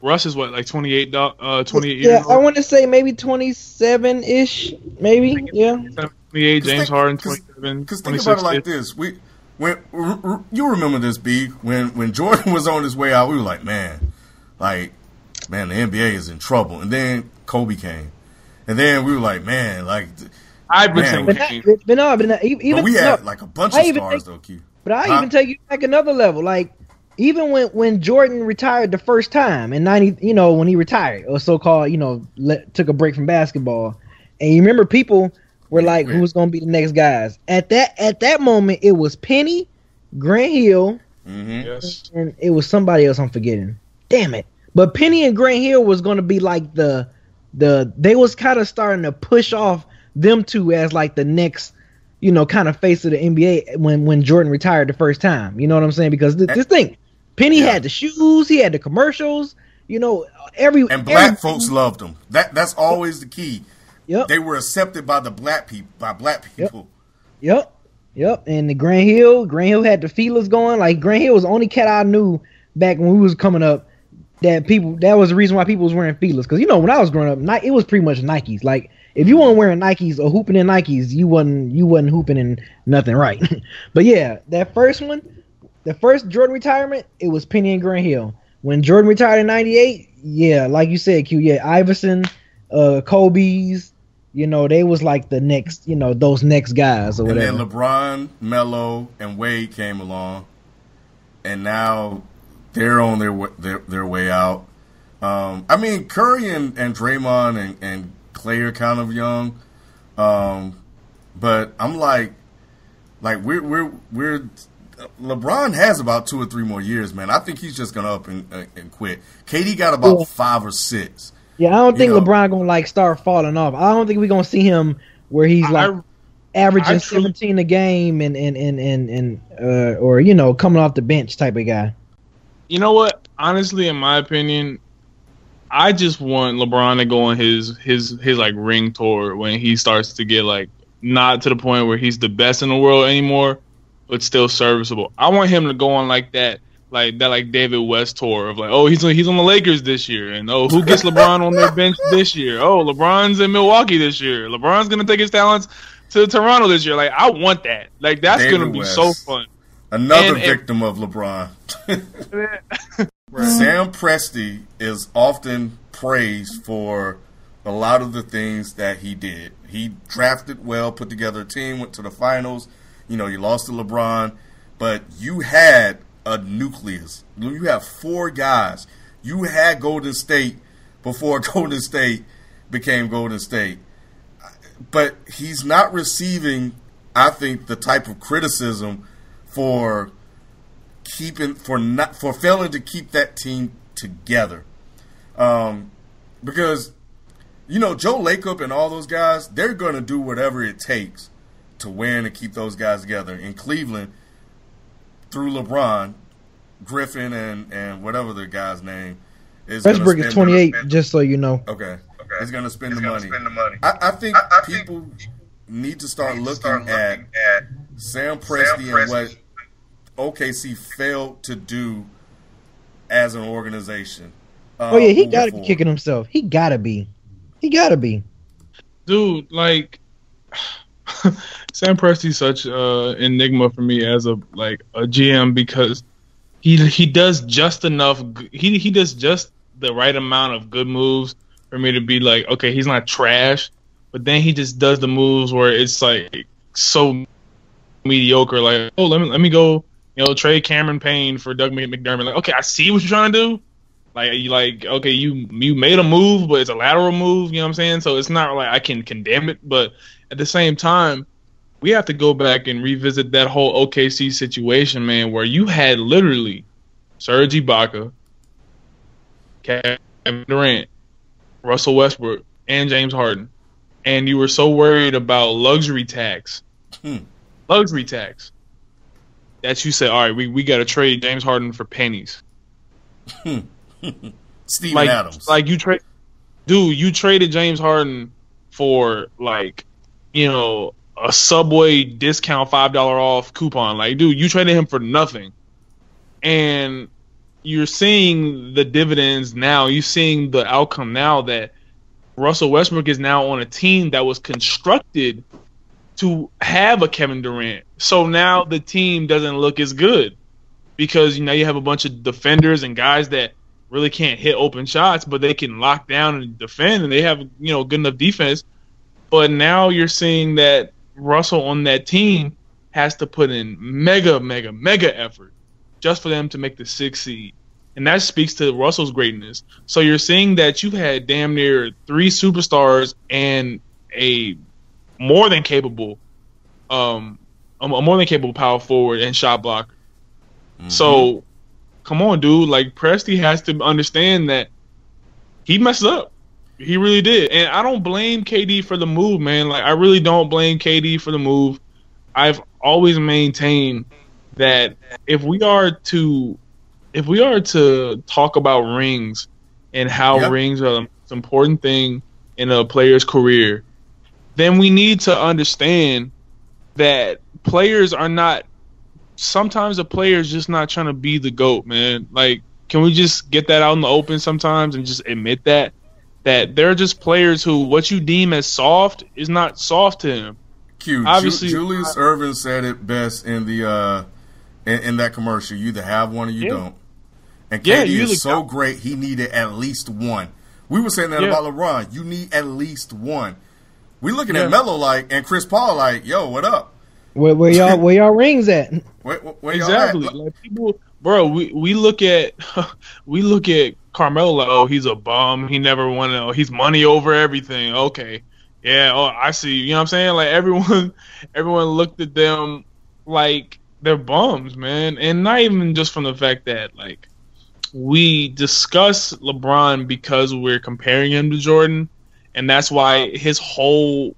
Russ is what, like 28 years old? I want to say maybe 27-ish, maybe. Yeah. 28, James Harden, 27. Because think about it like this. When you remember this, B, when Jordan was on his way out, we were like, man, the NBA is in trouble. And then Kobe came. And then we were like, man, like... I've been saying but we had like a bunch of stars, though, Q. But I even take you back another level. Like, even when Jordan retired the first time in 90, when he retired, or so-called, took a break from basketball, and you remember people were like, who's going to be the next guys? At that moment, it was Penny, Grant Hill, and it was somebody else I'm forgetting. Damn it. But Penny and Grant Hill was going to be like they was kind of starting to push off them two as like the next, kind of face of the NBA when Jordan retired the first time. You know what I'm saying? Because this thing, Penny had the shoes, he had the commercials, and black folks loved them. That's always the key. Yep. They were accepted by black people. Yep. And the Grant Hill had the feelers going. Like Grant Hill was the only cat I knew back when we was coming up that was the reason why people was wearing feelers. Because when I was growing up, it was pretty much Nikes. Like if you weren't wearing Nikes or hooping in Nikes, you wasn't hooping in nothing right. But yeah, that first one, the first Jordan retirement, it was Penny and Grant Hill. When Jordan retired in '98, yeah, like you said, Q, yeah, Iverson, Kobe's, they was like the next, those next guys or whatever. And then LeBron, Melo, and Wade came along. and now they're on their way out. I mean, Curry and Draymond and Clay are kind of young, but I'm like we're LeBron has about 2 or 3 more years, man. I think he's just gonna up and quit. KD got about 5 or 6. Yeah, I don't think LeBron gonna like start falling off. I don't think we're gonna see him where he's like averaging 17 a game and or coming off the bench type of guy. You know what? Honestly, in my opinion, I just want LeBron to go on his like ring tour when he starts to get like not to the point where he's the best in the world anymore, but still serviceable. I want him to go on like that David West tour of like, oh, he's on the Lakers this year, and oh, who gets LeBron on their bench this year? Oh, LeBron's in Milwaukee this year. LeBron's gonna take his talents to Toronto this year. Like, I want that. Like, that's David gonna be West. so fun. Another victim of LeBron. Sam Presti is often praised for a lot of the things that he did. He drafted well, put together a team, went to the finals. You lost to LeBron, but you had a nucleus. You have 4 guys. You had Golden State before Golden State became Golden State. But he's not receiving, I think, the type of criticism for failing to keep that team together. Because Joe Lacob and all those guys, they're going to do whatever it takes to win and keep those guys together. In Cleveland, through LeBron, Griffin and whatever the guy's name is. Westbrook is 28, just so you know. Okay. He's going to spend the money. I think people need to start looking at Sam Presti and what OKC failed to do as an organization. He got to be kicking himself. He got to be. Dude, like, Sam Presti's such an enigma for me as a GM because he does just enough. He does just the right amount of good moves for me to be like, okay, he's not trash, but then he just does the moves where it's like so mediocre. Like, oh, let me go, trade Cameron Payne for Doug McDermott. Like, okay, I see what you're trying to do. Okay, you made a move, but it's a lateral move. You know what I'm saying? So it's not like I can condemn it, but at the same time, we have to go back and revisit that whole OKC situation, man, where you had literally Serge Ibaka, Kevin Durant, Russell Westbrook, and James Harden, and you were so worried about luxury tax, that you said, all right, we got to trade James Harden for pennies. Steven Adams. Like you traded James Harden for a Subway discount $5 off coupon. Like, dude, you traded him for nothing. And you're seeing the dividends now. You're seeing the outcome now that Russell Westbrook is now on a team that was constructed to have a Kevin Durant. So now the team doesn't look as good because you have a bunch of defenders and guys that really can't hit open shots, but they can lock down and defend, and they have good enough defense. But now you're seeing that Russell on that team has to put in mega effort just for them to make the 6th seed. And that speaks to Russell's greatness. So you're seeing that you had damn near 3 superstars and a more than capable power forward and shot blocker. Mm-hmm. So come on, dude. Like, Presti has to understand that he messed up. He really did. And I don't blame KD for the move, man. Like, I really don't blame KD for the move. I've always maintained that if we are to talk about rings and how rings are the most important thing in a player's career, then we need to understand that players are not – sometimes a player is just not trying to be the GOAT, man. Like, can we just get that out in the open sometimes and just admit that there are just players who what you deem as soft is not soft to him. Obviously, Julius Erving said it best in the in that commercial. You either have one or you don't. And KD is so great, he needed at least one. We were saying that about LeBron. You need at least one. We looking at Melo and Chris Paul like, yo, what up? Where y'all rings at? Where exactly. y'all at? Like, bro, we look at we look at Carmelo like, oh, he's a bum. He never won. Oh, he's money over everything. Okay, yeah. Oh, I see. You know what I'm saying? Like everyone looked at them like they're bums, man, and not even just from the fact that like we discuss LeBron because we're comparing him to Jordan, and that's why his whole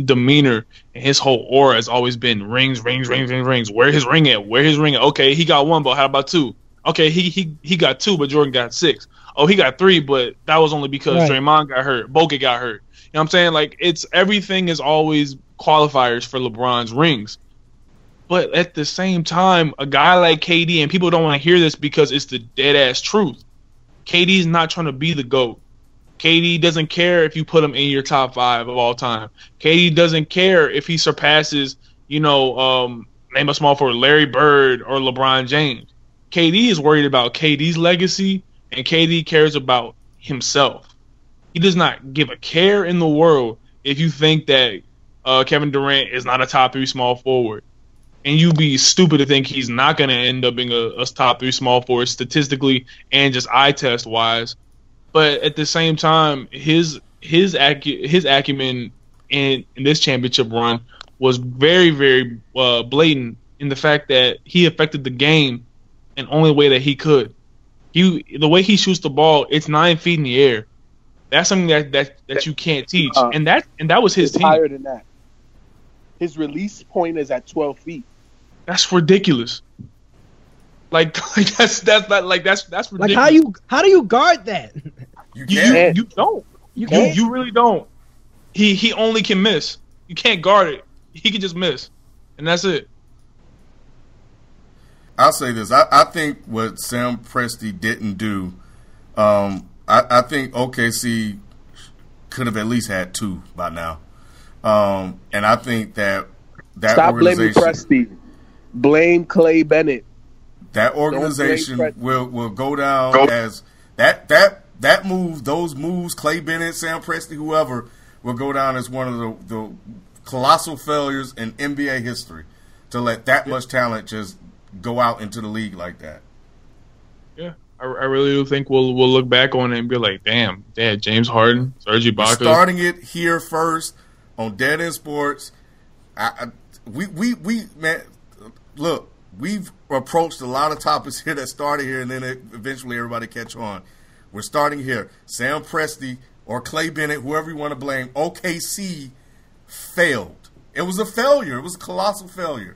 demeanor and his whole aura has always been rings. Where his ring at? Okay, he got one, but how about two? Okay, he got two, but Jordan got six. Oh, he got three, but that was only because Draymond got hurt. Bogut got hurt. You know what I'm saying? Like, it's everything is always qualifiers for LeBron's rings. But at the same time, a guy like KD, and people don't want to hear this because it's the dead-ass truth, KD's not trying to be the GOAT. KD doesn't care if you put him in your top 5 of all time. KD doesn't care if he surpasses, name a small forward, Larry Bird or LeBron James. KD is worried about KD's legacy, and KD cares about himself. He does not give a care in the world if you think that Kevin Durant is not a top 3 small forward. And you'd be stupid to think he's not going to end up being a top 3 small forward statistically and just eye test wise. But at the same time, his acumen in this championship run was very, very blatant in the fact that he affected the game in only way that he could. The way he shoots the ball, it's 9 feet in the air. That's something that you can't teach, and that was his team. Higher than that. His release point is at 12 feet. That's ridiculous. Like that's ridiculous. Like how do you guard that? You don't. You really don't. He only can miss. You can't guard it. He can just miss, and that's it. I'll say this. I think what Sam Presti didn't do, I think OKC could have at least had 2 by now. And I think that stop blaming Presti. Blame Clay Bennett. That organization will go down as that move, those moves, Clay Bennett, Sam Presti, whoever, will go down as one of the colossal failures in NBA history to let that much talent just go out into the league like that. Yeah, I really do think we'll look back on it and be like, damn, James Harden, Serge Ibaka. Starting it here first on Dead End Sports. Man, look, we've approached a lot of topics here that started here, and then eventually everybody catch on. We're starting here. Sam Presti or Clay Bennett, whoever you want to blame, OKC failed. It was a failure. It was a colossal failure.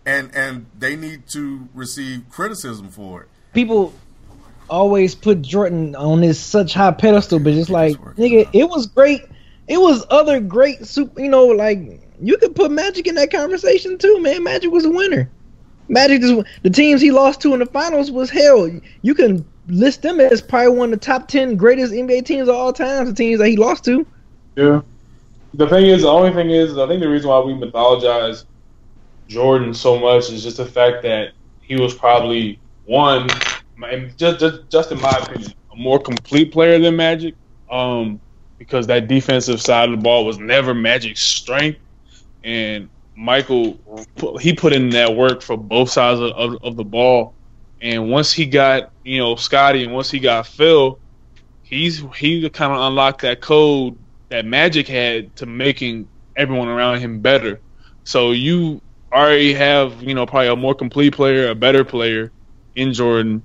And they need to receive criticism for it. People always put Jordan on this such high pedestal, but it's like, nigga, it was great. It was other great like you could put Magic in that conversation too, man. Magic was a winner. Magic the teams he lost to in the finals was hell. You can list them as probably one of the top 10 greatest NBA teams of all time, the teams that he lost to. Yeah. The only thing is, I think the reason why we mythologize Jordan so much is just the fact that he was probably one, just in my opinion, a more complete player than Magic, because that defensive side of the ball was never Magic's strength, and Michael, he put in that work for both sides of the ball, and once he got Scotty, and once he got Phil, he kind of unlocked that code that Magic had to making everyone around him better. So you already have, probably a more complete player, a better player in Jordan.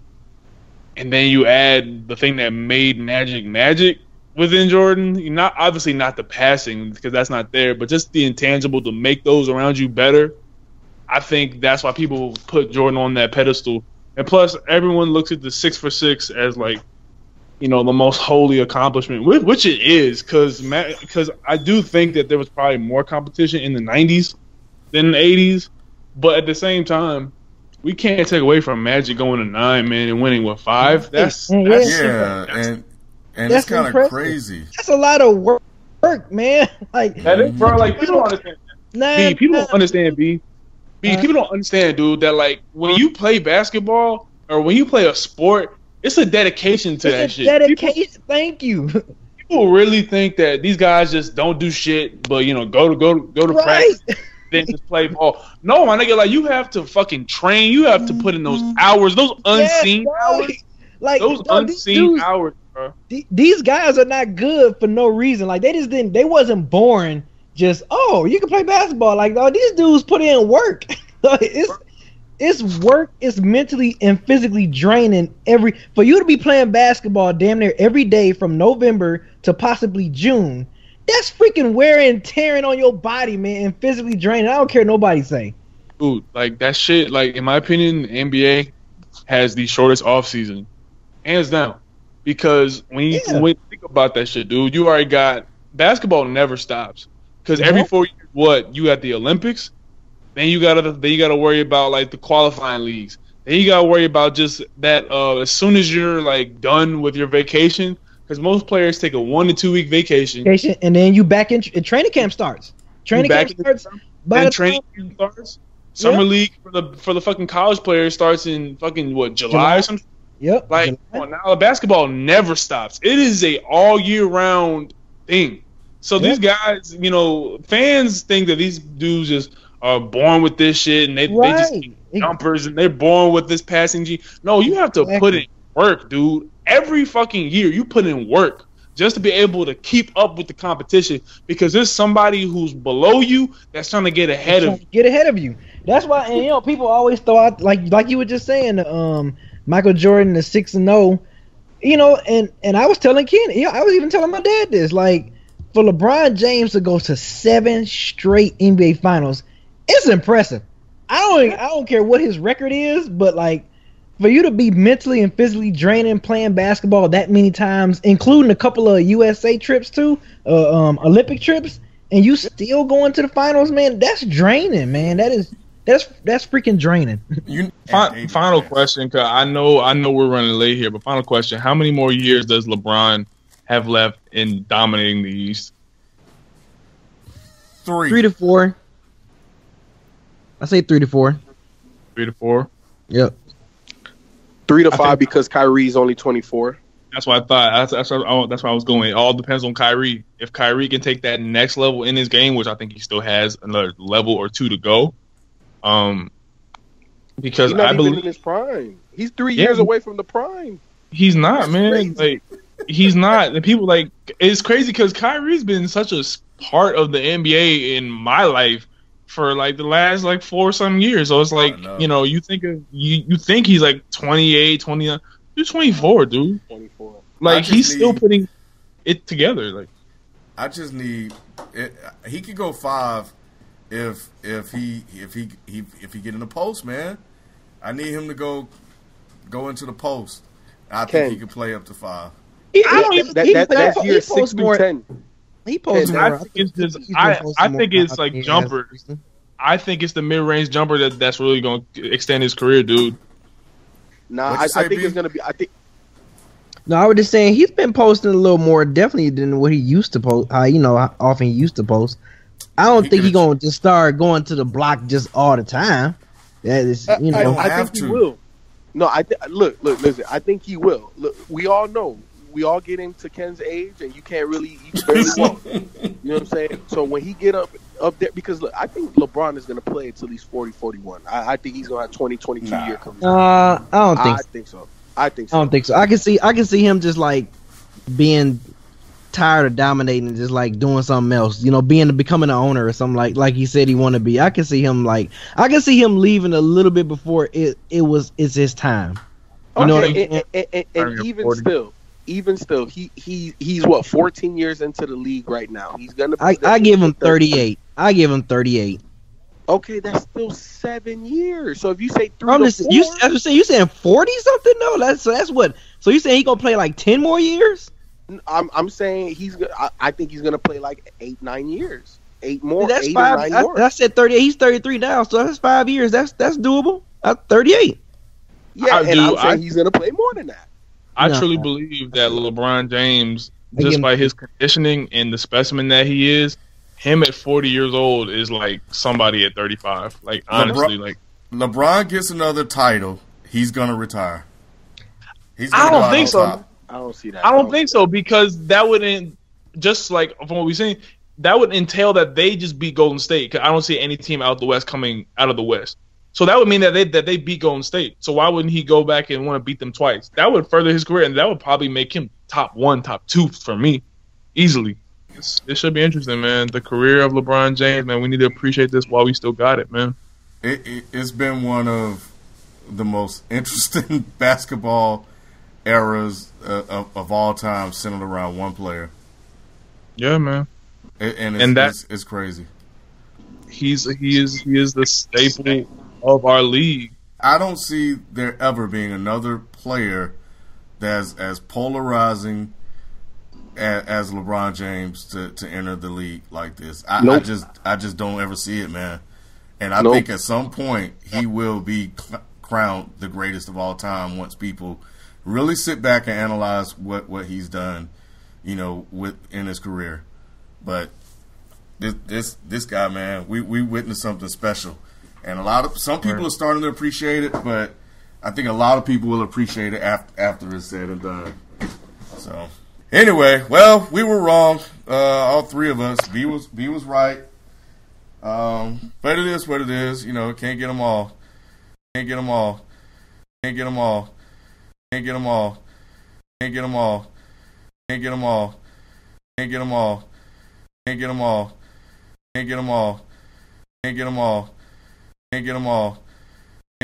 And then you add the thing that made Magic within Jordan. Obviously not the passing, because that's not there, but just the intangible to make those around you better. I think that's why people put Jordan on that pedestal. And plus, everyone looks at the 6 for 6 as like, the most holy accomplishment, which it is, because I do think that there was probably more competition in the 90s than the 80s, but at the same time, we can't take away from Magic going to 9, man, and winning with 5. That's and it's kind of crazy. That's a lot of work, man. Like, bro, like people don't understand. People don't understand. People don't understand, dude. That like when you play basketball or when you play a sport, it's a dedication to that shit. Dedication. Thank you. People really think that these guys just don't do shit, but go to practice. than just play ball. No, my nigga, like you have to fucking train. You have to put in those hours, those unseen hours. Like those unseen hours, bro. These guys are not good for no reason. Like they wasn't born just, oh, you can play basketball. Like, no, these dudes put in work. It's work. It's mentally and physically draining. For you to be playing basketball damn near every day from November to possibly June, that's freaking wear and tearing on your body, man, and physically draining. I don't care what nobody say. Dude, like that shit. Like in my opinion, the NBA has the shortest off season, hands down. Because when you think about that shit, dude, you already got basketball never stops. Because every 4 years, you got the Olympics. Then you gotta worry about like the qualifying leagues. Then you gotta worry about just that as soon as you're like done with your vacation, because most players take a 1 to 2 week vacation, and then you back in training camp starts. Training camp starts. Summer league for the fucking college players starts in fucking July or something. Yep. Like now, basketball never stops. It is a all year round thing. So these guys, fans think that these dudes just are born with this shit and they just jumpers and they're born with this passing G. No, you have to put in work, dude. Every fucking year you put in work just to be able to keep up with the competition, because there's somebody who's below you that's trying to get ahead of you. Get ahead of you. That's why, and people always throw out like you were just saying, Michael Jordan, the 6-0, and I was telling Ken, I was even telling my dad this, like, for LeBron James to go to 7 straight NBA Finals, it's impressive. I don't care what his record is, but like for you to be mentally and physically draining playing basketball that many times, including a couple of USA trips too, Olympic trips, and you still going to the finals, man, that's draining, man. That's freaking draining. Final question, because I know we're running late here, but final question: how many more years does LeBron have left in dominating the East? 3 to 4. I say 3 to 4. 3 to 4. Yep. 3 to 5 because Kyrie's only 24. That's what I thought. That's why I was going. It all depends on Kyrie. If Kyrie can take that next level in his game, which I think he still has another level or two to go. Because he's not I believe in his prime. He's 3 years away from the prime. He's not, man. Like he's not. The people it's crazy because Kyrie's been such a part of the NBA in my life for like the last 4-some years. So it's like, you think he's like 28, 29. He's 24, dude. 24. Like he's still putting it together. Like I just need it. He could go 5 if he get in the post, man. I need him to go into the post. I think he can play up to 5. That's year 6 through 10. He posts more. I think it's like jumpers. I think it's the mid-range jumper that's really going to extend his career, dude. Nah, I think it's going to be. No, I was just saying he's been posting a little more definitely than what he used to post. How often he used to post. I don't think he's going to just start going to the block just all the time. That is, I think he will. No, listen. I think he will. Look, we all know. We all get into Ken's age, and you can't really barely walk. You know what I'm saying? So when he get up there, because look, I think LeBron is going to play until he's 40, 41. I think he's going to have 20, 22-year career. I don't think so. I think so. I don't think so. I can see him just like being tired of dominating and just like doing something else. Becoming an owner or something like he said he wanted to be. I can see him leaving a little bit before it's his time. You know what I mean? And even still, he's what, 14 years into the league right now. He's gonna. I give him 38. I give him 38. Okay, that's still 7 years. So if you say 3 to 4, you saying 40 something? No, that's what. So you saying he gonna play like 10 more years? I'm saying I think he's gonna play like 8-9 years. 8 more. That's 8 5. or 9 more. I said 38. He's 33 now, so that's 5 years. That's doable. 38. Yeah, I'm saying he's gonna play more than that. I truly believe that LeBron James, just by his conditioning and the specimen that he is, him at 40 years old is like somebody at 35. Like honestly, LeBron gets another title, he's gonna retire. I don't think so. I don't see that. I don't think so, because that wouldn't, just like from what we've seen, that would entail that they just beat Golden State. 'Cause I don't see any team out the West coming out of the West. So that would mean that they beat Golden State. So why wouldn't he go back and want to beat them twice? That would further his career, and that would probably make him top 1, top 2 for me, easily. It should be interesting, man. The career of LeBron James, man. We need to appreciate this while we still got it, man. It's been one of the most interesting basketball eras of all time, centered around one player. Yeah, man. It's crazy. He is the staple of our league. I don't see there ever being another player that's as polarizing as LeBron James to enter the league like this. I just don't ever see it, man. And I think at some point he will be crowned the greatest of all time once people really sit back and analyze what he's done, in his career. But this guy, man, we witnessed something special, and some people are starting to appreciate it, but I think a lot of people will appreciate it after it's said and done. So anyway, well, we were wrong, all three of us. B was right, but it is what it is. Can't get them all. Can't get them all. Can't get them all. Can't get them all. Can't get them all. Can't get them all. Can't get them all. Can't get them all. Can't get them all. Can't get them all. Can't get them all.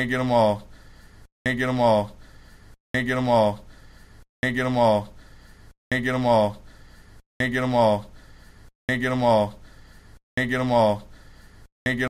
Can't get them all. Can't get them all. Can't get them all. Can't get them all. Can't get them all. Can't get them all. Can't get them all. Can't get them all.